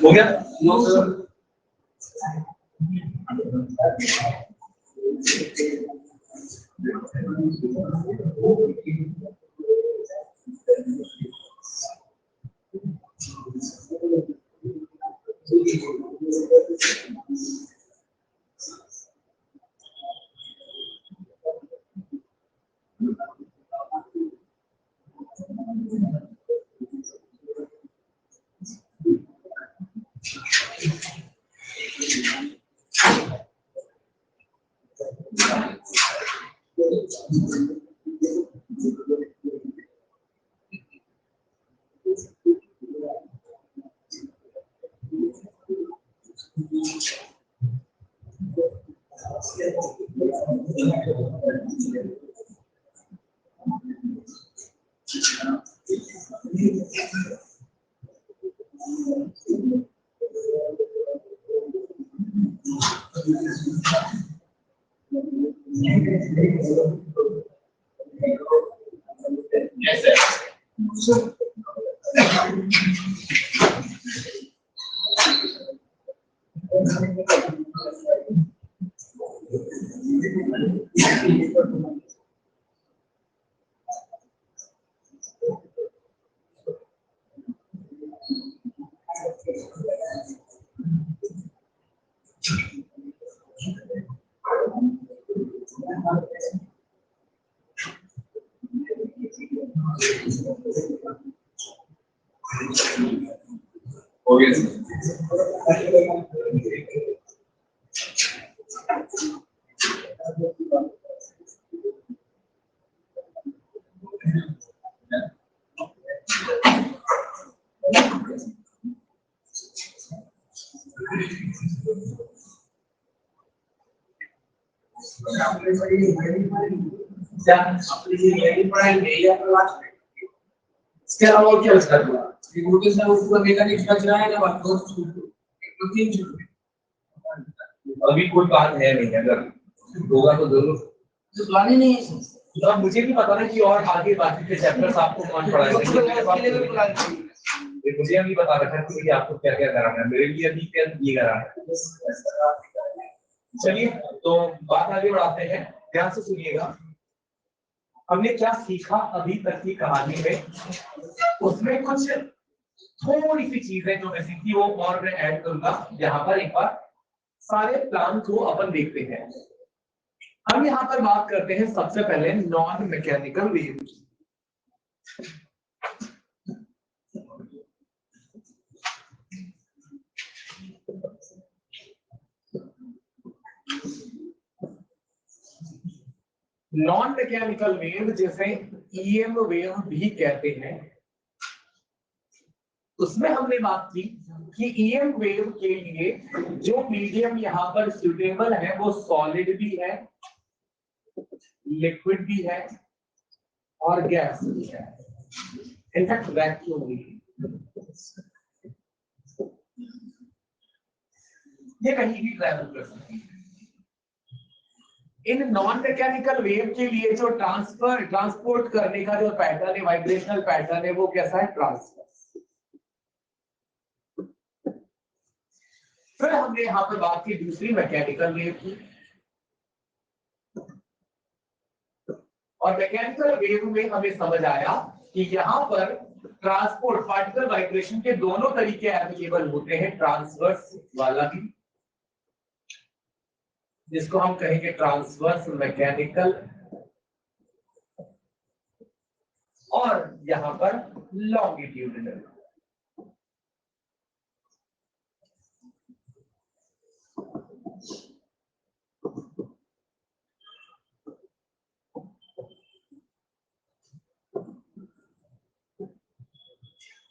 हो गया? No sir. हो गया? इसके अलावा और क्या स्टार्ट हुआ? नोटिस में उसका मैकेनिक्स का चलाया ना बात दो तीन अभी कोई बात है नहीं, अगर होगा तो जरूर। तो प्लान ही नहीं है। तो अब मुझे भी पता ना कि और आगे बाकी के चैप्टर्स आपको कौन पढ़ाएगा। मुझे अभी बता रखा है कि आपको क्या क्या कराना है, मेरे लिए अभी क्या ये कराना है। चलिए तो बात आगे बढ़ाते हैं, ध्यान से सुनिएगा। हमने क्या सीखा अभी तक की कहानी में, उसमें कुछ थोड़ी सी चीजें जो मैं सीखी वो और मैं ऐड करूंगा। यहाँ पर एक बार सारे प्लान को अपन देखते हैं। हम यहाँ पर बात करते हैं सबसे पहले नॉन मैकेनिकल वेव की। नॉन मैकेनिकल वेव जिसे ईएम वेव भी कहते हैं, उसमें हमने बात की कि ईएम वेव के लिए जो मीडियम यहाँ पर सुटेबल है वो सॉलिड भी है, लिक्विड भी है और गैस भी है, इनफैक्ट वैक्यूम भी है। ये कहीं भी ट्रैवल कर सकती है। इन नॉन मैकेनिकल वेव के लिए जो ट्रांसपोर्ट करने का जो पैटर्न है, वाइब्रेशनल पैटर्न है, वो कैसा है? ट्रांसवर्स। फिर हमने यहां पर बात की दूसरी मैकेनिकल वेव की, और मैकेनिकल वेव में हमें समझ आया कि यहां पर ट्रांसपोर्ट, पार्टिकल वाइब्रेशन के दोनों तरीके अवेलेबल होते हैं, ट्रांसवर्स वाला भी, जिसको हम कहेंगे ट्रांसवर्स मैकेनिकल, और यहां पर लॉन्गिट्यूडिनल।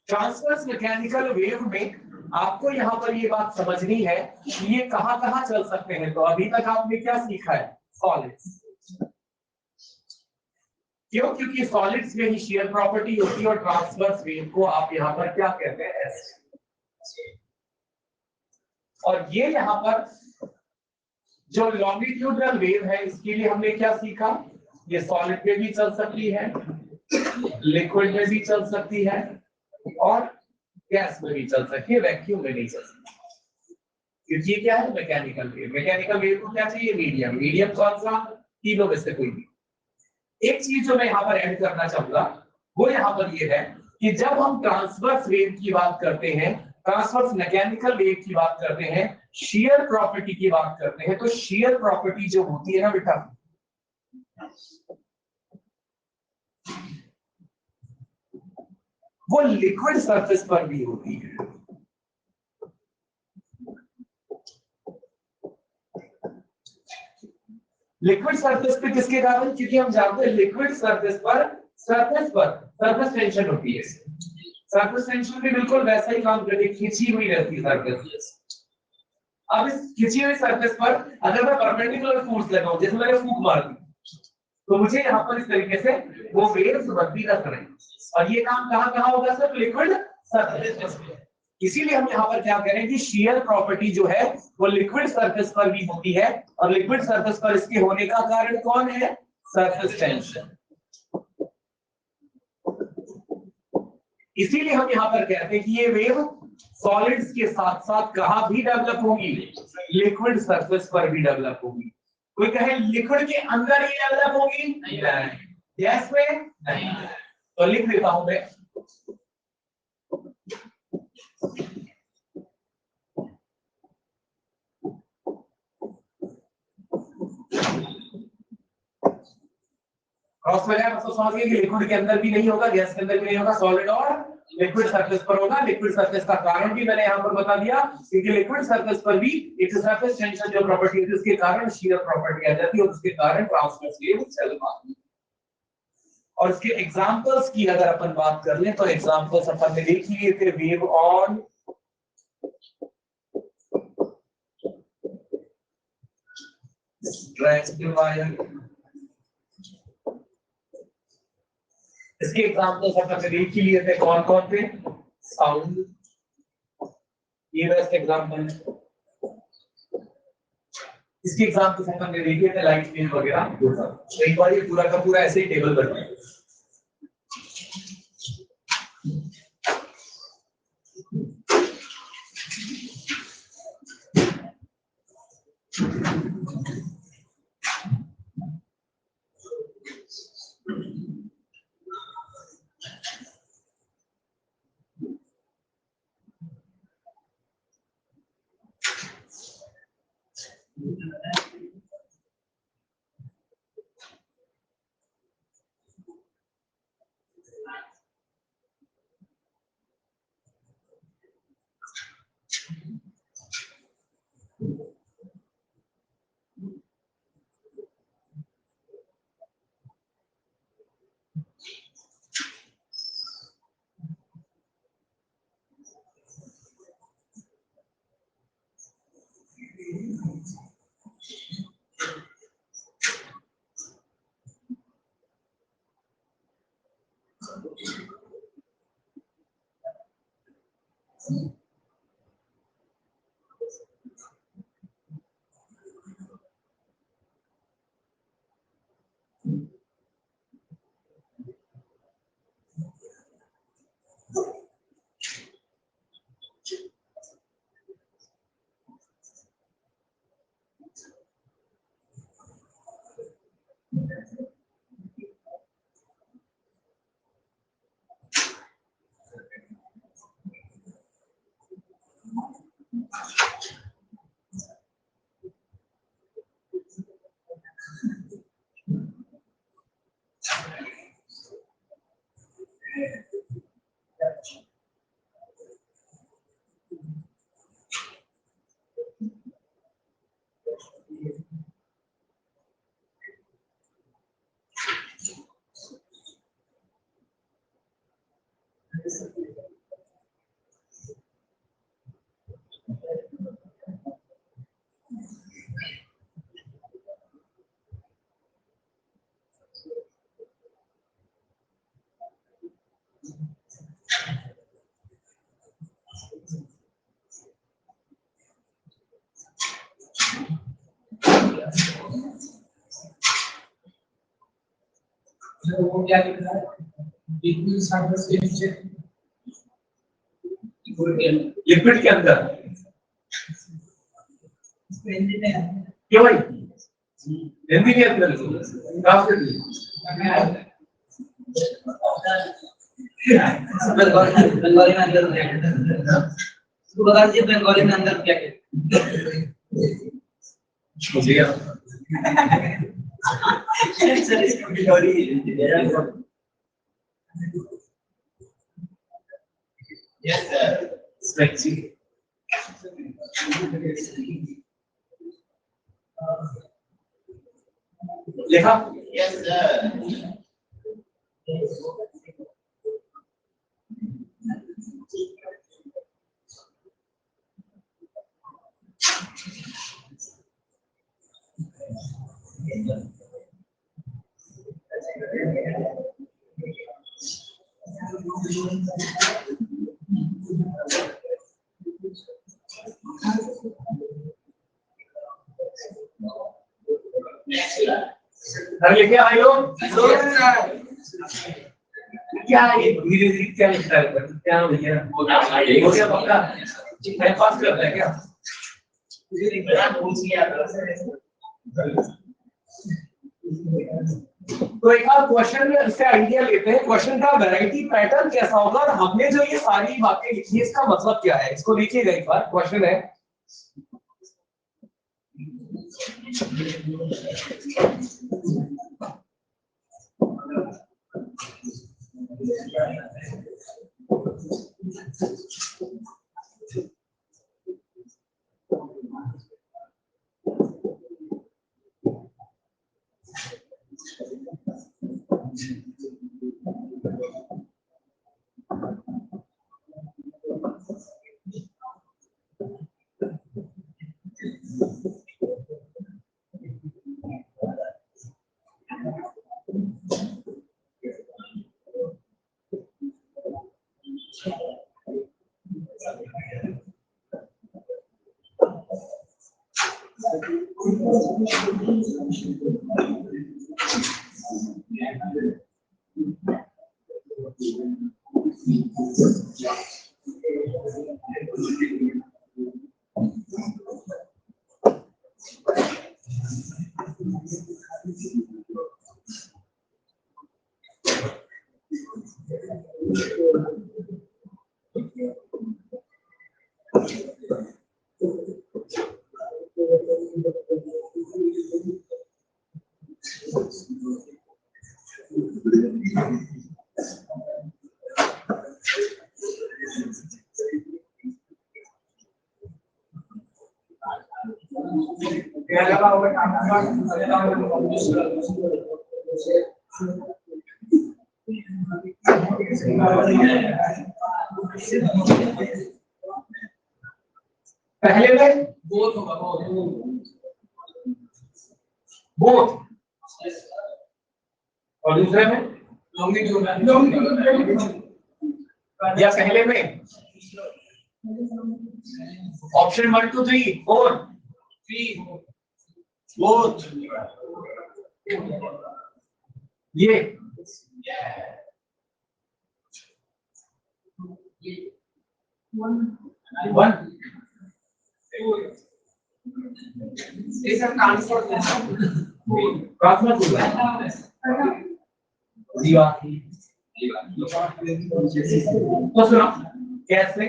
ट्रांसवर्स मैकेनिकल वेव में आपको यहां पर ये बात समझनी है कि ये कहां चल सकते हैं। तो अभी तक आपने क्या सीखा है? सॉलिड्स। क्यों? क्योंकि सॉलिड्स में ही शेयर प्रॉपर्टी होती है, और ट्रांसवर्स वेव को आप यहां पर क्या कहते हैं? और ये यहां पर जो लॉन्गिट्यूडनल वेव है, इसके लिए हमने क्या सीखा? ये सॉलिड में भी चल सकती है, लिक्विड में भी चल सकती है, और गैस में भी चल सकती है, वैक्यूम में नहीं चल सकती। क्योंकि ये क्या है? Mechanical wave. मैकेनिकल वेव को क्या चाहिए? मीडियम। मीडियम कौन सा? तीनों में से कोई भी। एक चीज जो मैं यहां पर ऐड करना चाहूंगा वो यहां पर ये है कि जब हम ट्रांसवर्स वेव की बात करते हैं, ट्रांसवर्स मैकेनिकल वेव की बात करते हैं, शेयर प्रॉपर्टी की बात करते हैं, तो शेयर प्रॉपर्टी जो होती है ना बेटा, वो लिक्विड सरफेस पर भी होती है। लिक्विड सरफेस पे किसके कारण? क्योंकि हम जानते हैं लिक्विड सरफेस पर सरफेस टेंशन होती है। सरफेस टेंशन भी बिल्कुल वैसा ही काम करती है, खींची हुई रहती है सरफेस। अब इस खींची हुई सरफेस पर अगर मैं परपेंडिकुलर फोर्स लगाऊं, जैसे मैंने फूंक मार दी, तो मुझे यहां पर इस तरीके से वो वेव्स बनती नजर आएंगी, और ये काम कहां होगा? सिर्फ लिक्विड सरफेस पे। इसीलिए हम यहां पर क्या करें कि शेयर प्रॉपर्टी जो है वो लिक्विड सरफेस पर भी होती है, और लिक्विड सरफेस पर इसके होने का कारण कौन है? Surface tension. इसीलिए हम यहां पर कहते हैं कि ये वेव सॉलिड्स के साथ साथ कहां भी डेवलप होगी? लिक्विड सरफेस पर भी डेवलप होगी। कोई कहे लिक्विड के अंदर ही डेवलप होगी? नहीं। गैस में? नहीं। तो लिख देता हूं मैं, क्रॉस वगैरह मतलब समझ गए कि लिक्विड के अंदर भी नहीं होगा, गैस के अंदर भी नहीं होगा, सॉलिड और लिक्विड सरफेस पर होगा। लिक्विड सरफेस का कारण भी मैंने यहां पर बता दिया, क्योंकि लिक्विड सरफेस पर भी एक सरफेस टेंशन जो प्रॉपर्टी होती है उसके कारण शियर प्रॉपर्टी आ जाती है, और उसके कारण ट्रांसवर्स वेव चल पाती है। और इसके एग्जांपल्स की अगर अपन बात कर लें तो एग्जांपल्स अपन ने देख लिए थे, वेव ऑन स्ट्रेच्ड वायर। इसके एग्जांपल्स अपन ने देख लिए थे, कौन कौन थे? साउंड, ये बेस्ट एग्जांपल है। इसके एग्जांपल्स अपन ने देखे थे, लाइट वेव वगैरह। तो एक बार ये पूरा का पूरा ऐसे ही टेबल बनाएं। वो क्या लिख रहा है? लिक्विड सरफेस के नीचे, लिक्विड के अंदर क्यों भाई? हिंदी के अंदर बंगाली में अंदर उसको बता दीजिए बंगाली में अंदर क्या कहते लिखा? Yes sir. घर लेके आए लोग? क्या ये धीरे धीरे क्या लिखता है? क्या भैया हो गया पक्का? टाइम पास करता है क्या? तो एक बार क्वेश्चन में इससे आइडिया लेते हैं। क्वेश्चन का वैरायटी पैटर्न कैसा होगा और हमने जो ये सारी बातें लिखी है इसका मतलब क्या है, इसको लिखिएगा एक बार। क्वेश्चन है पहले में बोथ होगा, बोथ, और दूसरे में या पहले में ऑप्शन 1 2 3 4 बोथ, ये वन तो सुनो, कैसे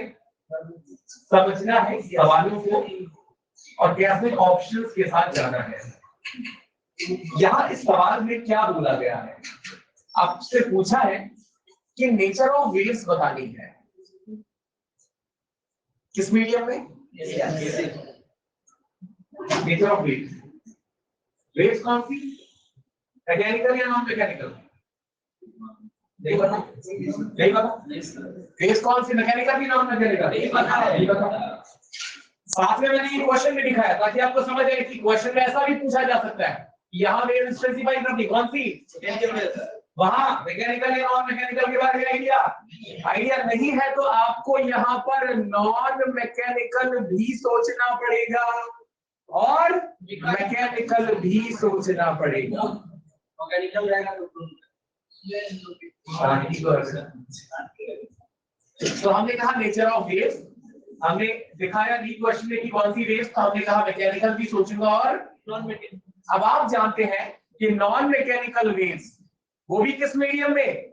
समझना है सवालों को और कैसे ऑप्शंस के साथ जाना है। यहाँ इस सवाल में क्या बोला गया है, आपसे पूछा है कि नेचर ऑफ वेव्स बतानी है। किस मीडियम में? Nature of waves. वेव्स कौन सी, मैकेनिकल या नॉन मैकेनिकल? नहीं पता, नहीं पता। वेव्स कौन सी, मैकेनिकल या नॉन मैकेनिकल? नहीं पता। साथ में मैंने ये क्वेश्चन में दिखाया ताकि आपको समझ आए कि क्वेश्चन में ऐसा भी पूछा जा सकता है। यहाँ वेव स्पेसिफाई करनी कौन सी, वहां मैकेनिकल या नॉन मैकेनिकल के बारे में आइडिया नहीं है तो आपको यहाँ पर नॉन मैकेनिकल भी सोचना पड़ेगा और मैकेनिकल भी सोचना पड़ेगा। मैकेनिकल रहेगा तो तो हमने कहा नेचर ऑफ वेव्स, हमने दिखाया री क्वेश्चन में कि कौन सी वेव्स, तो हमने कहा मैकेनिकल भी सोचूंगा और नॉन मैकेनिकल। अब आप जानते हैं कि नॉन मैकेनिकल वेव्स वो भी किस मीडियम में,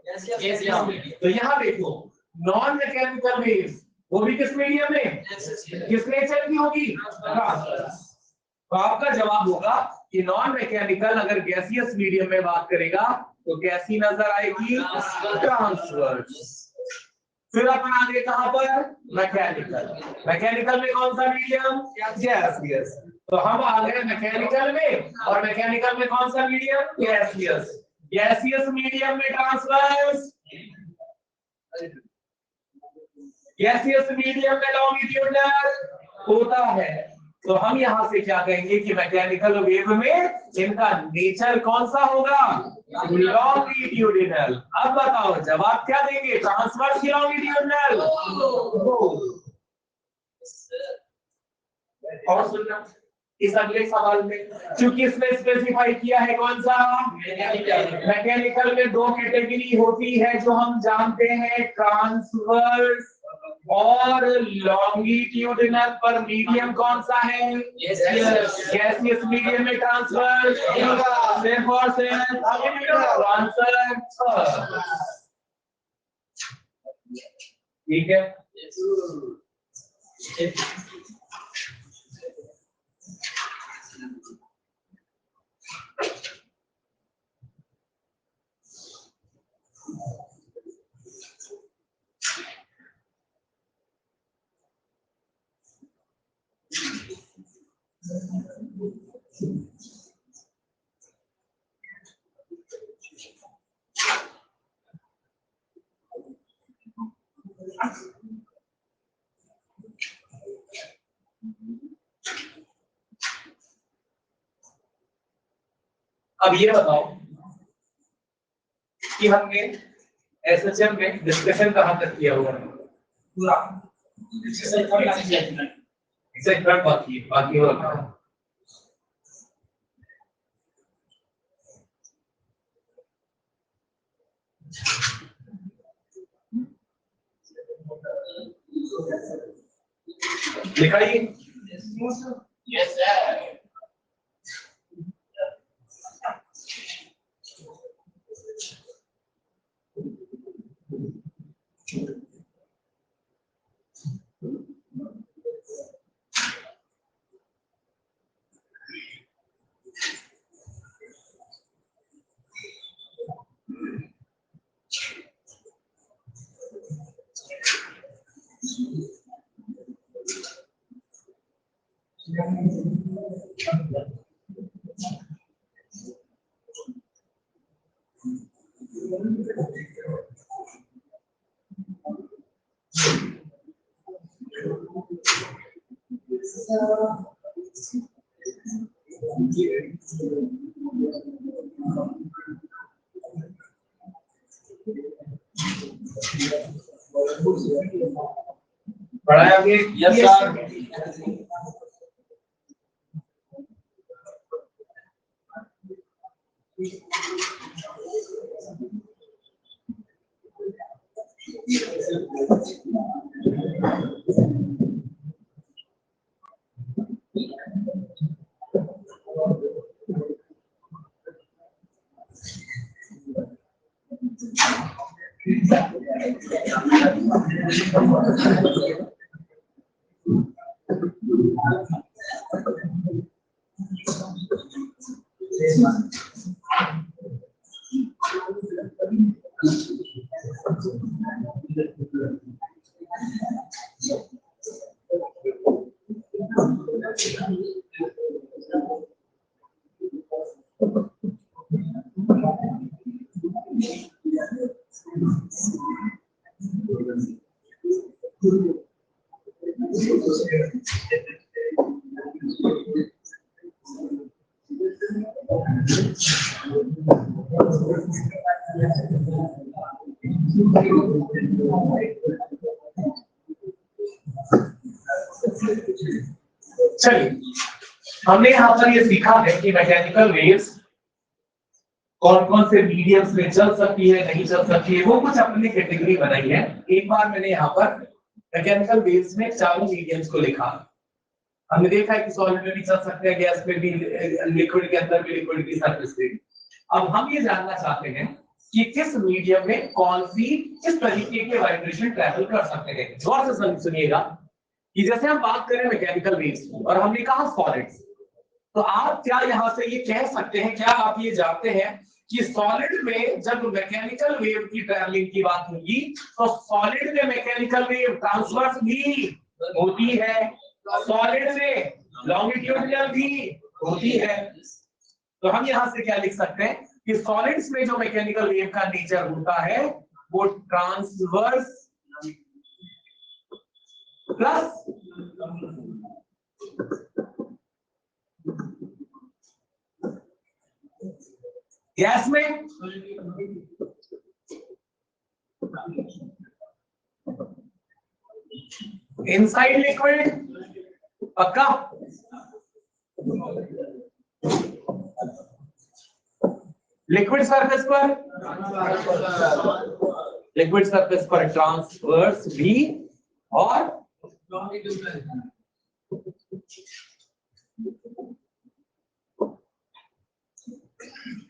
तो यहाँ देखो नॉन मैकेनिकल वेव्स वो भी किस मीडियम में, किस नेचर की होगी, तो आपका जवाब होगा कि नॉन मैकेनिकल अगर गैसियस मीडियम में बात करेगा तो कैसी नजर आएगी, ट्रांसवर्स। फिर अपन आ गए कहां पर, मैकेनिकल। मैकेनिकल में कौन सा मीडियम, गैसियस। तो हम आ गए मैकेनिकल में, और मैकेनिकल में कौन सा मीडियम, गैसियस। गैसियस मीडियम में ट्रांसवर्स, गैसियस मीडियम में लॉन्गिट्यूडनल होता है। तो हम यहां से क्या कहेंगे कि मैकेनिकल वेव में इनका नेचर कौन सा होगा, लॉन्गिट्यूडिनल। अब बताओ जवाब क्या देंगे, ट्रांसवर्स की लॉन्गिट्यूडिनल। और सुनना इस अगले सवाल में, क्योंकि इसमें स्पेसिफाई किया है कौन सा, मैकेनिकल में दो कैटेगरी होती है जो हम जानते हैं, ट्रांसवर्स और लॉन्गिट्यूडिनल। पर मीडियम कौन सा है, गैसियस मीडियम में ट्रांसवर्स, सिर्फ और सिर्फ ट्रांसवर्स। ठीक है, अब ये बताओ कि हमने एसएचएम में डिस्कशन कहां तक किया हुआ है, पूरा बाकी होगा। दिखाइए, यस सर। बढ़ाया आगे, यस सर। चलिए, हमने यहां पर ये सीखा है कि मैकेनिकल वेव्स कौन कौन से मीडियम्स में चल सकती है, नहीं चल सकती है, वो कुछ अपनी कैटेगरी बनाई है। एक बार मैंने यहाँ पर मैकेनिकल वेव्स में चारों मीडियम्स को लिखा। हमने देखा है कि सॉलिड में भी चल सकते हैं, गैस में भी, लिक्विड के अंदर भी, लिक्विड की सरफेस पे भी। अब हम ये जानना चाहते हैं कि किस मीडियम में कौन सी किस तरीके के वाइब्रेशन ट्रैवल कर सकते हैं। जोर से सुनिएगा कि जैसे हम बात करें मैकेनिकल वेव्स की और हमने कहा सॉलिड्स, तो आप क्या यहां से ये कह सकते हैं, क्या आप ये जानते हैं कि सॉलिड में जब मैकेनिकल वेव की ट्रैवलिंग की बात होगी तो सॉलिड में मैकेनिकल वेव ट्रांसवर्स भी होती है, सॉलिड में लॉन्गिट्यूडिनल भी होती है। तो हम यहां से क्या लिख सकते हैं कि सॉलिड्स में जो मैकेनिकल वेव का नेचर होता है वो ट्रांसवर्स प्लस गैस में इनसाइड लिक्विड पक्का, लिक्विड सरफेस पर ट्रांसवर्स भी और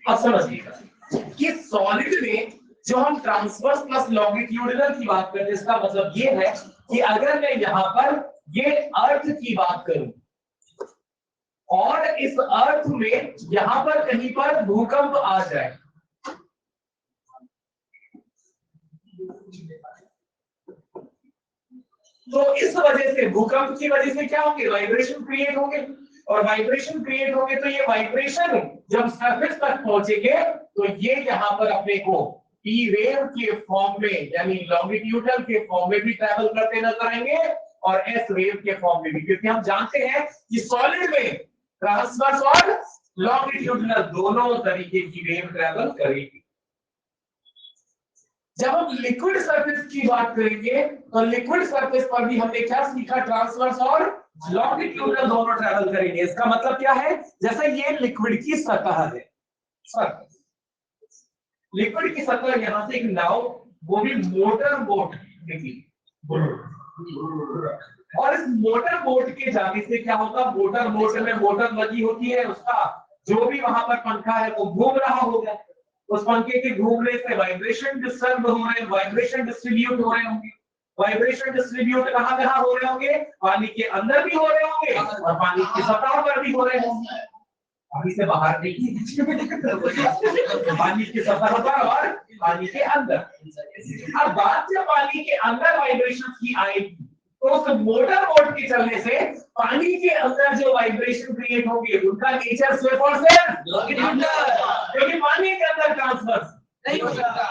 अब समझिएगा कि सॉलिड में जो हम ट्रांसवर्स प्लस लॉन्गिट्यूडिनल की बात करते हैं, इसका मतलब ये है कि अगर मैं यहां पर ये अर्थ की बात करूं और इस अर्थ में यहां पर कहीं पर भूकंप आ जाए, तो इस वजह से, भूकंप की वजह से क्या होंगे, वाइब्रेशन क्रिएट होंगे, और वाइब्रेशन क्रिएट होंगे तो ये वाइब्रेशन जब सरफेस तक पहुंचेंगे तो ये यहां पर अपने को टी वेव के फॉर्म में यानी लॉन्गिट्यूडल के फॉर्म में भी ट्रैवल करते नजर आएंगे और एस वेव के फॉर्म में भी, क्योंकि हम जानते हैं कि सॉलिड में ट्रांसवर्स और लॉन्गिट्यूडनल दोनों तरीके की वेव ट्रैवल करेगी। जब हम लिक्विड सरफेस की बात करेंगे तो लिक्विड सरफेस पर भी हमने क्या सीखा, ट्रांसवर्स और लॉन्गिट्यूडनल दोनों ट्रैवल करेंगे। इसका मतलब क्या है, जैसे ये लिक्विड की सतह है, सरफेस, लिक्विड की सतह, यहां से एक नाव, वो भी मोटर बोट निकली, और इस मोटर बोट के जाने से क्या होगा, मोटर बोट में मोटर लगी होती है, उसका जो भी वहां पर पंखा है वो घूम रहा होगा, उस पंखे के घूमने से वाइब्रेशन डिस्टर्ब हो रहे हैं, वाइब्रेशन डिस्ट्रीब्यूट हो रहे होंगे। वाइब्रेशन डिस्ट्रीब्यूट कहां कहां हो रहे होंगे, पानी के अंदर भी हो रहे होंगे और पानी की सतह पर भी हो रहे होंगे। पानी से बाहर नहीं, पानी की सतह पर और पानी के अंदर। अब बात जब पानी के अंदर वाइब्रेशन की आएगी तो उस मोटर बोट के चलने से पानी के अंदर जो वाइब्रेशन क्रिएट होंगे उनका नेचर सिर्फ और सिर्फ लॉन्गिट्यूडनल, क्योंकि पानी के अंदर ट्रांसवर्स नहीं हो सकता।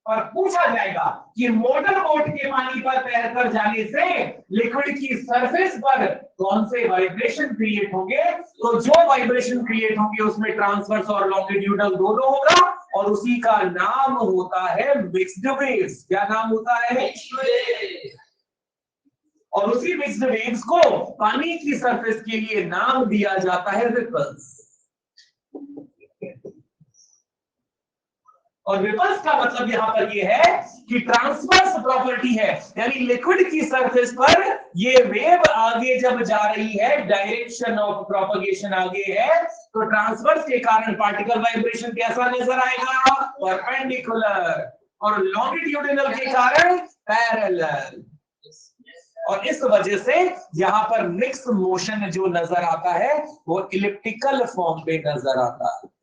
और पूछा जाएगा कि मोटर बोट के पानी पर तैरकर जाने से लिक्विड की सरफेस पर कौन से वाइब्रेशन क्रिएट होंगे, तो जो वाइब्रेशन क्रिएट होंगे उसमें ट्रांसवर्स और लॉन्गिट्यूडनल दोनों होगा और उसी का नाम होता है मिक्स्ड वेव्स। क्या नाम होता है, मिक्स्ड वेव्स। और उसी मिक्स्ड वेव्स को पानी की सरफेस के लिए नाम दिया जाता है रिपल्स। और रिपल्स का मतलब यहां पर ये है कि ट्रांसवर्स प्रॉपर्टी है, यानी लिक्विड की सरफेस पर ये वेव आगे जब जा रही है, डायरेक्शन ऑफ प्रोपगेशन आगे है, तो ट्रांसवर्स के कारण पार्टिकल वाइब्रेशन कैसा नजर आएगा, परपेंडिकुलर, और लॉन्गिट्यूडिनल के कारण पैरेलल। और इस वजह से यहां पर मिक्स मोशन जो नजर आता है वो इलिप्टिकल फॉर्म पे नजर आता है।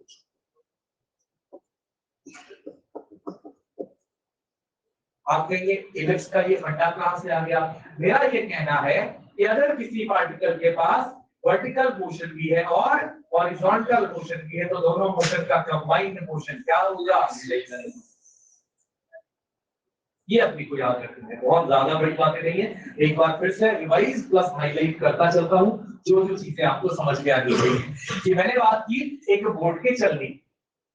आप कहेंगे इलिप्स का ये फंडा कहां से आ गया। मेरा ये कहना है कि अगर किसी पार्टिकल के पास वर्टिकल मोशन भी है और हॉरिजॉन्टल मोशन भी है तो दोनों मोशन का कंबाइंड मोशन क्या होगा, ये अपनी को याद रखना है। बहुत ज्यादा बड़ी बातें नहीं है, एक बार फिर से रिवाइज प्लस हाईलाइट करता चलता हूं जो जो चीजें आपको समझ में आ गई कि मैंने बात की एक बोट के चलने,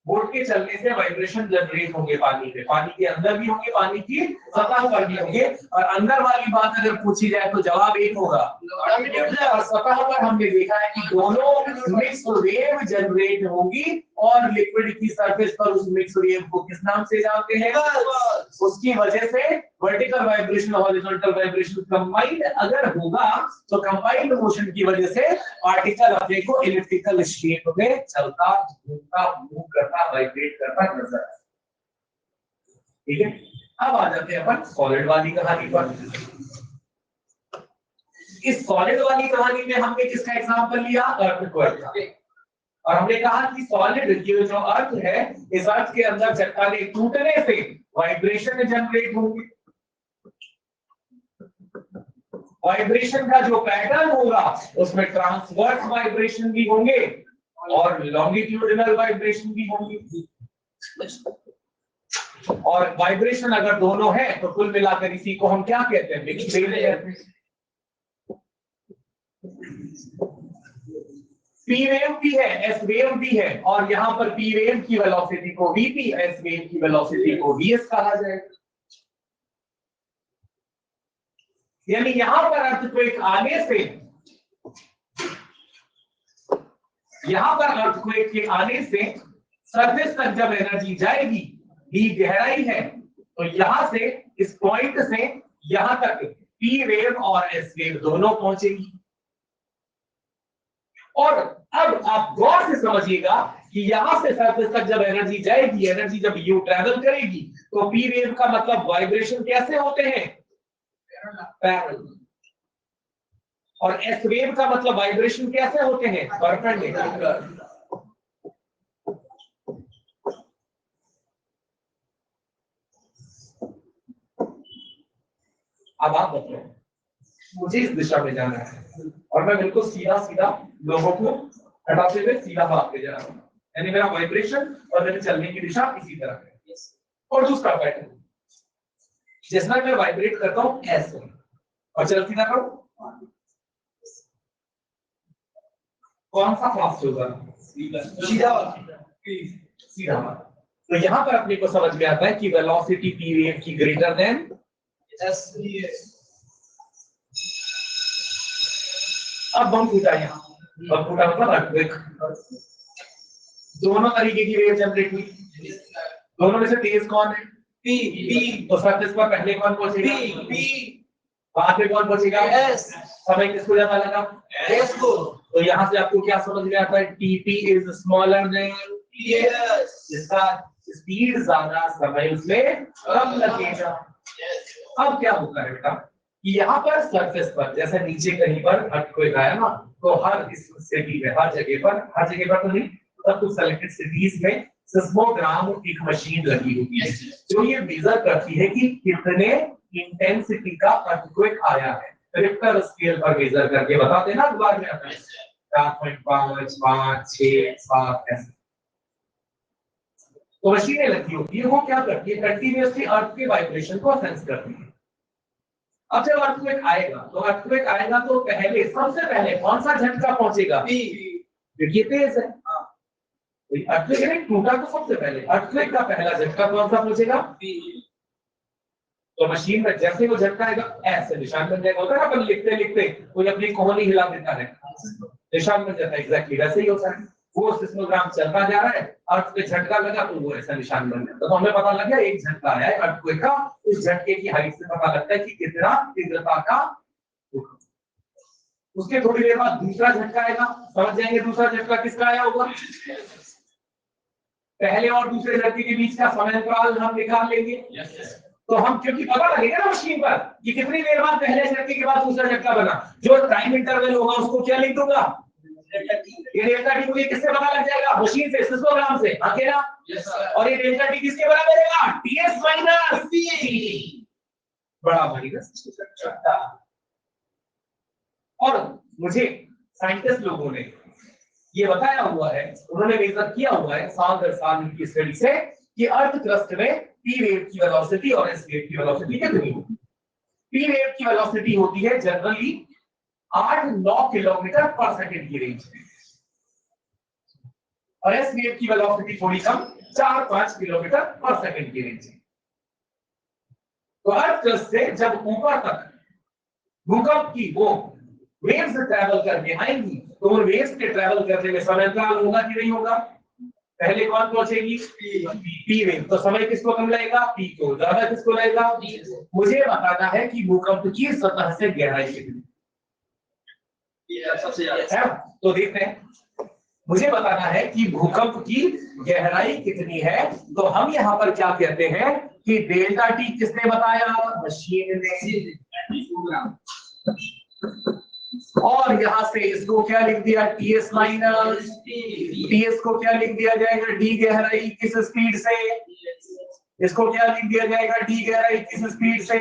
बोट के चलने से वाइब्रेशन जनरेट होंगे पानी पे, पानी के अंदर भी होंगे, पानी की सतह पर भी होंगे, और अंदर वाली बात अगर पूछी जाए तो जवाब एक होगा, और सतह पर हमने देखा है कि दोनों मिक्स्ड वेव जनरेट होंगी और लिक्विड की सरफेस पर उस मिक्स वेव को किस नाम से जानते हैं? उसकी वजह से वर्टिकल वाइब्रेशन और हॉरिजॉन्टल वाइब्रेशन कंबाइंड अगर होगा तो कंबाइंड मोशन की वजह से पार्टिकल अपने को इलिप्टिकल शेप में चलता, घूमता, मूव करता, वाइब्रेट करता नजर आता है। ठीक है, अब आ जाते हैं अपन सॉलिड वाली कहानी पर। इस सॉलिड वाली कहानी में हमने किसका एग्जांपल लिया? अर्थक्वेक का। और हमने कहा कि सॉलिड ये जो अर्थ है, इस अर्थ के अंदर चट्टानें टूटने से वाइब्रेशन जनरेट होंगे। वाइब्रेशन का जो पैटर्न होगा उसमें ट्रांसवर्स वाइब्रेशन भी होंगे और लॉन्गिट्यूडिनल वाइब्रेशन भी होंगे। और वाइब्रेशन अगर दोनों है तो कुल मिलाकर इसी को हम क्या कहते हैं? मिक्स वेव कहते हैं। पी वेव भी है, एस वेव भी है, और यहां पर पी वेव की वेलोसिटी को वीपी, एस वेव की वेलोसिटी को वीएस कहा जाएगा। यानी यहां पर अर्थक्वेक आने से, यहां पर अर्थक्वेक के आने से सरफेस तक जब एनर्जी जाएगी, डी गहराई है, तो यहां से इस पॉइंट से यहां तक पी वेव और एस वेव दोनों पहुंचेगी। और अब आप गौर से समझिएगा कि यहां से सरफेस तक जब एनर्जी जाएगी, एनर्जी जब यू ट्रैवल करेगी, तो पी वेव का मतलब वाइब्रेशन कैसे होते हैं? पैरेलल। और एस वेव का मतलब वाइब्रेशन कैसे होते हैं? परपेंडिकुलर। अब आप बताओ, मुझे इस दिशा में जाना है और मैं बिल्कुल सीधा सीधा लोगों को हटाते हुए सीधा भाग के जा रहा हूं, यानी मेरा वाइब्रेशन और मेरे चलने की दिशा इसी तरह है। और दूसरा पैटर्न, जिसमें मैं वाइब्रेट करता हूं ऐसे और चल सीधा करूं, कौन सा फास्ट होगा? सीधा। तो यहां पर अपने को समझ में आता है कि वेलोसिटी पी वेव की ग्रेटर देन एस वेव। अब बम फूटा, यहाँ बम फूटा मतलब अर्थक्वेक। दोनों तरीके की वेव जनरेट हुई। दोनों में से तेज कौन है? पी। पी तो सरफेस पर पहले कौन पहुंचेगा? पी। बाद में कौन पहुंचेगा? एस। समय किसको ज्यादा लगा? एस को। तो यहाँ से आपको क्या समझ में आता है? TP is smaller than PS. जिसका स्पीड ज्यादा, समय उसमें कम लगेगा। अब क्या होता है बेटा कि यहाँ पर सरफेस पर, जैसे नीचे कहीं पर अर्थक्वेक आया ना, तो हर इस सिटी में, हर जगह पर तो नहीं, तब कुछ सेलेक्टेड सिटीज में सिस्मोग्राम एक मशीन लगी होती है जो ये मेजर करती है कि कितने इंटेंसिटी का अर्थक्वेक आया है। रिक्टर स्केल पर मेजर करके बताते ना, दोबारा में आता है 4.5, 5, 6, 7 ऐसे। तो मशीनें लगी होती है, वो क्या करती है? कंटिन्यूअसली अर्थ के वाइब्रेशन को सेंस करती है। अब जब अर्थक्वेक आएगा तो पहले, सबसे पहले कौन सा झटका पहुंचेगा? क्योंकि तेज है। अर्थक्वेक नहीं टूटा तो सबसे पहले अर्थक्वेक का पहला झटका कौन सा पहुंचेगा? तो मशीन में जैसे वो झटका आएगा ऐसे निशान बन जाएगा। होता है ना, अपन लिखते लिखते कोई अपनी कोहनी हिला देता है, निशान बन जाता है। एग्जैक्टली वैसे ही होता है। वो सिस्मोग्राम चलता जा रहा है, अर्थ पे झटका लगा तो वो ऐसा निशान बन गया। तो हमें पता लग गया एक झटका आया है अर्थक्वेक का। उस झटके की हाइट से पता लगता है कि कितना तीव्रता का। उसके थोड़ी देर बाद दूसरा झटका आएगा, समझ जाएंगे दूसरा झटका किसका आया होगा। पहले और दूसरे झटके के बीच का समय अंतराल हम निकाल लेंगे। तो हम, क्योंकि पता लगेगा ना मशीन पर कि कितनी देर बाद पहले झटके के बाद दूसरा झटका बना, जो टाइम इंटरवल होगा उसको क्या लिख दूंगा? ये डेल्टा टी मुझे किससे पता लग जाएगा? मशीन से, सिस्मोग्राम से। अकेला और ये डेल्टा टी किसके बराबर है? टीएस माइनस टी, बड़ा माइनस छोटा। और मुझे साइंटिस्ट लोगों ने ये बताया हुआ है, उन्होंने मेजर किया हुआ है साल दर साल उनकी स्टडी से कि अर्थ क्रस्ट में पी वेव की वेलोसिटी और एस वेव की वेलोसिटी कितनी होती है। पी वेव की वेलोसिटी होती है जनरली 8-9 किलोमीटर पर सेकंड की रेंज में, और एस वेव की वेलोसिटी थोड़ी कम, 4-5 किलोमीटर पर सेकंड की रेंज में। तो अर्थ क्रस्ट से जब ऊपर तक भूकंप की वो वेव्स ट्रैवल करके आएंगी, तो उन वेव्स के ट्रैवल करने में समय अंतराल होगा कि नहीं होगा? पहले कौन पहुंचेगी? पी में। तो समय किसको कम लगेगा? पी को। ज्यादा किसको लगेगा? मुझे बताना है कि भूकंप की सतह से गहराई कितनी सबसे ज्यादा है। तो देखते हैं, मुझे बताना है कि भूकंप की गहराई कितनी है। तो हम यहाँ पर क्या कहते हैं कि डेल्टा टी किसने बताया? मशीन ने। और यहां से इसको क्या लिख दिया? टीएस माइनस टीएस को क्या लिख दिया जाएगा? डी गहराई किस स्पीड से? इसको क्या लिख दिया जाएगा? डी गहराई किस स्पीड से?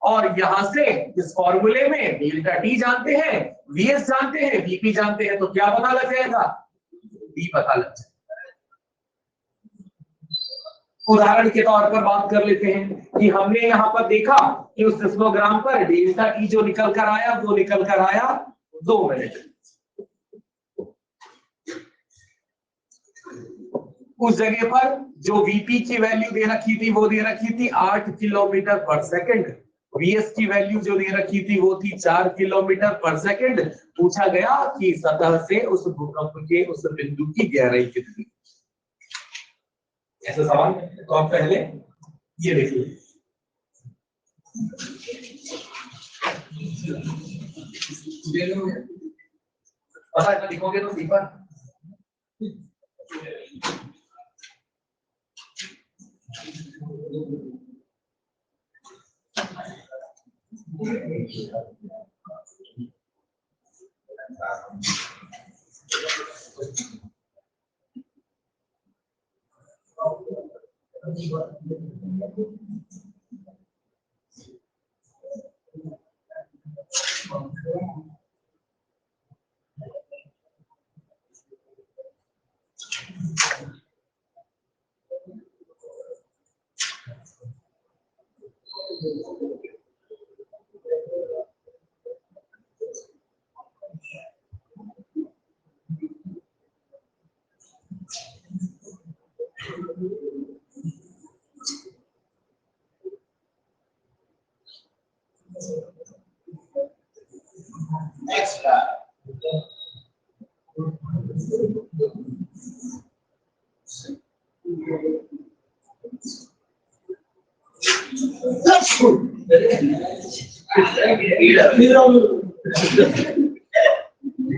और यहां से इस फॉर्मूले में डेल्टा टी जानते हैं, वीएस जानते हैं, वीपी जानते हैं, तो क्या पता लग जाएगा? डी पता लग जाएगा। उदाहरण के तौर पर बात कर लेते हैं कि हमने यहां पर देखा कि उस सिस्मोग्राम पर डेल्टा टी जो निकल कर आया वो निकल कर आया 2 मिनट। उस जगह पर जो वीपी की वैल्यू दे रखी थी वो दे रखी थी 8 किलोमीटर पर सेकंड। वीएस की वैल्यू जो दे रखी थी वो थी 4 किलोमीटर पर सेकंड। पूछा गया कि सतह से उस भूकंप के उस बिंदु की गहराई कितनी। ऐसा सवाल। तो आप पहले ये देखिए, पता है लिखोगे तो सीखा।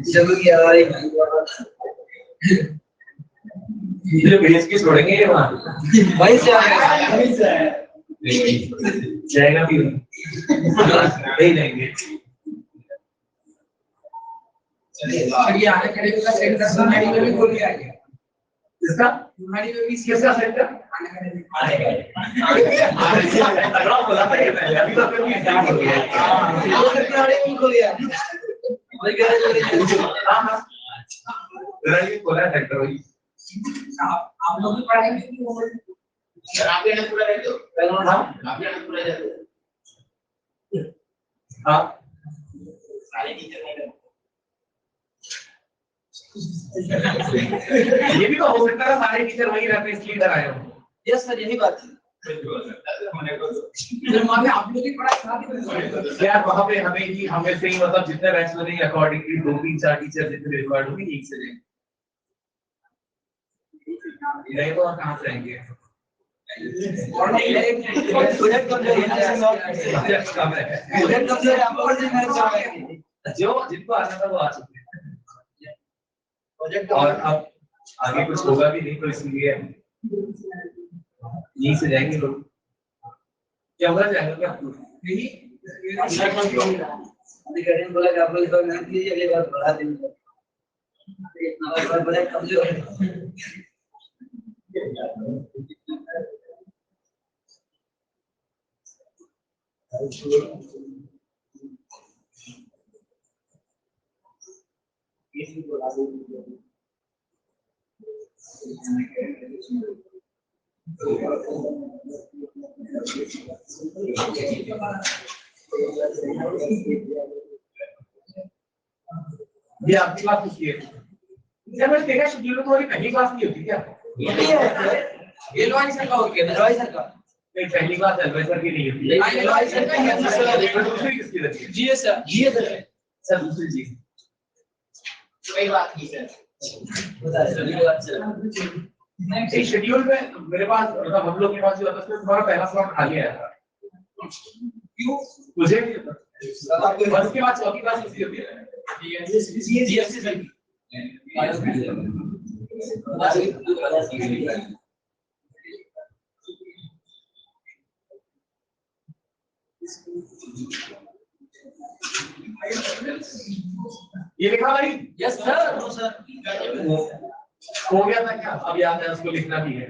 चलो क्या भाई ये भेज के छोड़ेंगे ये वहां वहीं से आएगा जाएगा भी नहीं लेंगे। चलिए आगे खड़े होकर सेंटर सुनाई में भी खोल दिया गया इसका सुनाई में भी किसका सेंटर अगला बोला था ये पहले, अभी तो फिर भी स्टार्ट हो गया। भी खोल दिया और क्या हां रही बोला सेंटर वही आप लोग भी पढ़ाएंगे कि सर आप ये पूरा रह दो पहले आप ये पूरा रह दो हां सारे टीचर नहीं ये भी तो हो सकता है सारे टीचर वही रहते हैं इसलिए इधर आए हो। यस सर यही बात है फिर वहां पे आप लोग की पढ़ाई साथ यार वहां पे हमें से ही मतलब जितने बैच बनेंगे अकॉर्डिंगली 2-3-4 टीचर जितने रिक्वायर्ड होंगे एक से जाएंगे। नहीं तो कहां से आएंगे प्रोजेक्ट कमजोर है आप जो जिनको आना था वो आ चुके हैं प्रोजेक्ट। और अब आगे कुछ होगा भी नहीं तो इसलिए यहीं से जाएंगे लोग। क्या होगा जाएगा क्या नहीं अधिकारी बोला कि आप लोग इस बार मेहनत कीजिए अगली बार बढ़ा देंगे इतना बड़ा कमजोर है ये आपकी क्लास किसकी है? जब मैंने देखा शेड्यूल में तुम्हारी पहली क्लास नहीं होती क्या? ये लोहानी सर का हो गया लोहानी सर का नहीं पहली क्लास एडवाइजर की नहीं होती है। लोहानी सर का है दूसरी किसकी रहती है? जीएस सर सर दूसरी चीज कोई बात नहीं सर इस शेड्यूल में मेरे पास मतलब हम लोग के पास जो था उसमें तुम्हारा पहला स्लॉट खाली आया था। क्यों? मुझे नहीं पता। बस के बाद चौथी क्लास किसी होती है? जीएसटी सर की। ये लिखा भाई? Yes sir. हो गया था क्या? अब याद है उसको लिखना भी है।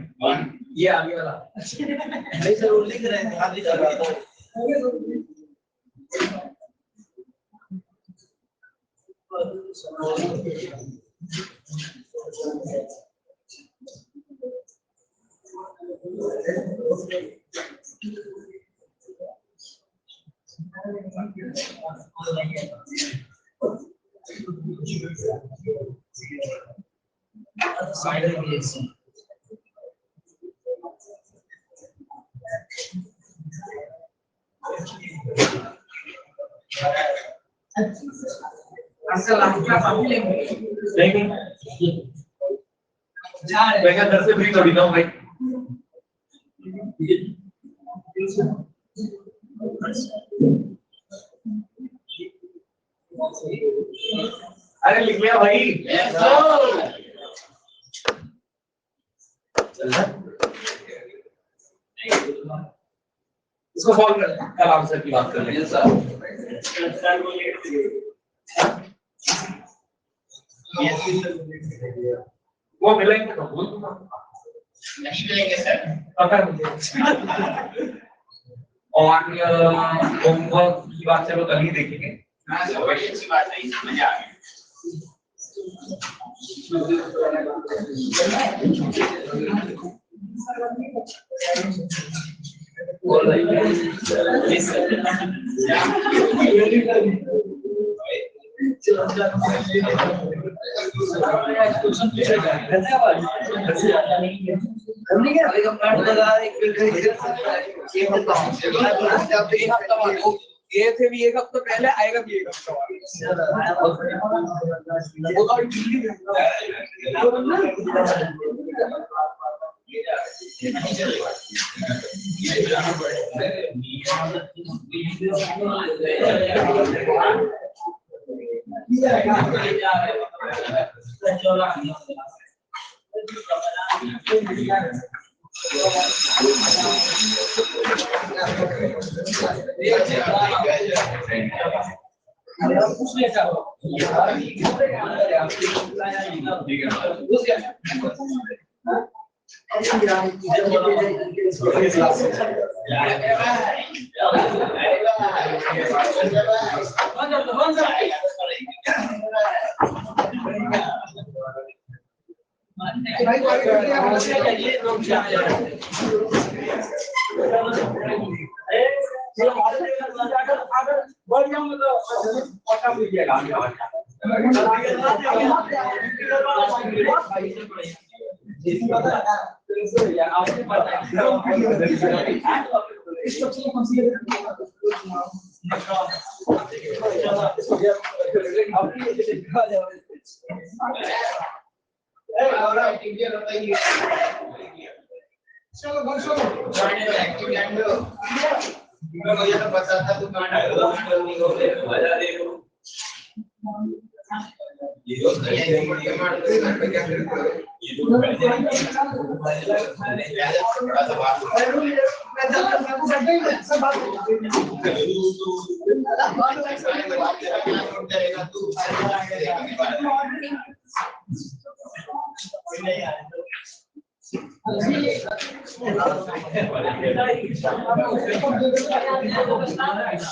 ये आगे वाला। नहीं सर वो लिख रहे हैं, आगे कर रहा था। मैं क्या घर से फ्री थोड़ी ना हूँ भाई। अरे लिख लिया भाई। इसको सॉल्व कर कल आंसर की बात कर लेंगे सर। वो मिलेंगे तो बोल दूंगा। नहीं मिलेंगे सर। पता मुझे। और होमवर्क की बात चलो कल ही देखेंगे। हाँ सर बड़ी अच्छी बात है, समझ आ गई। ये थे भी एक हफ्ता पहले आएगा भी एक हफ्ता चलो बंसो एक्टिव टाइम दो मुझे तो पता था तू कहां है नहीं हो रहे मजा दे लो ये दोस्त ये रिमोट के मार के घर पे क्या कर रहे हो ये तो थोड़ा सा बात मैं जब तक मैं बैठे ही सब बात करेगा तू नहीं आया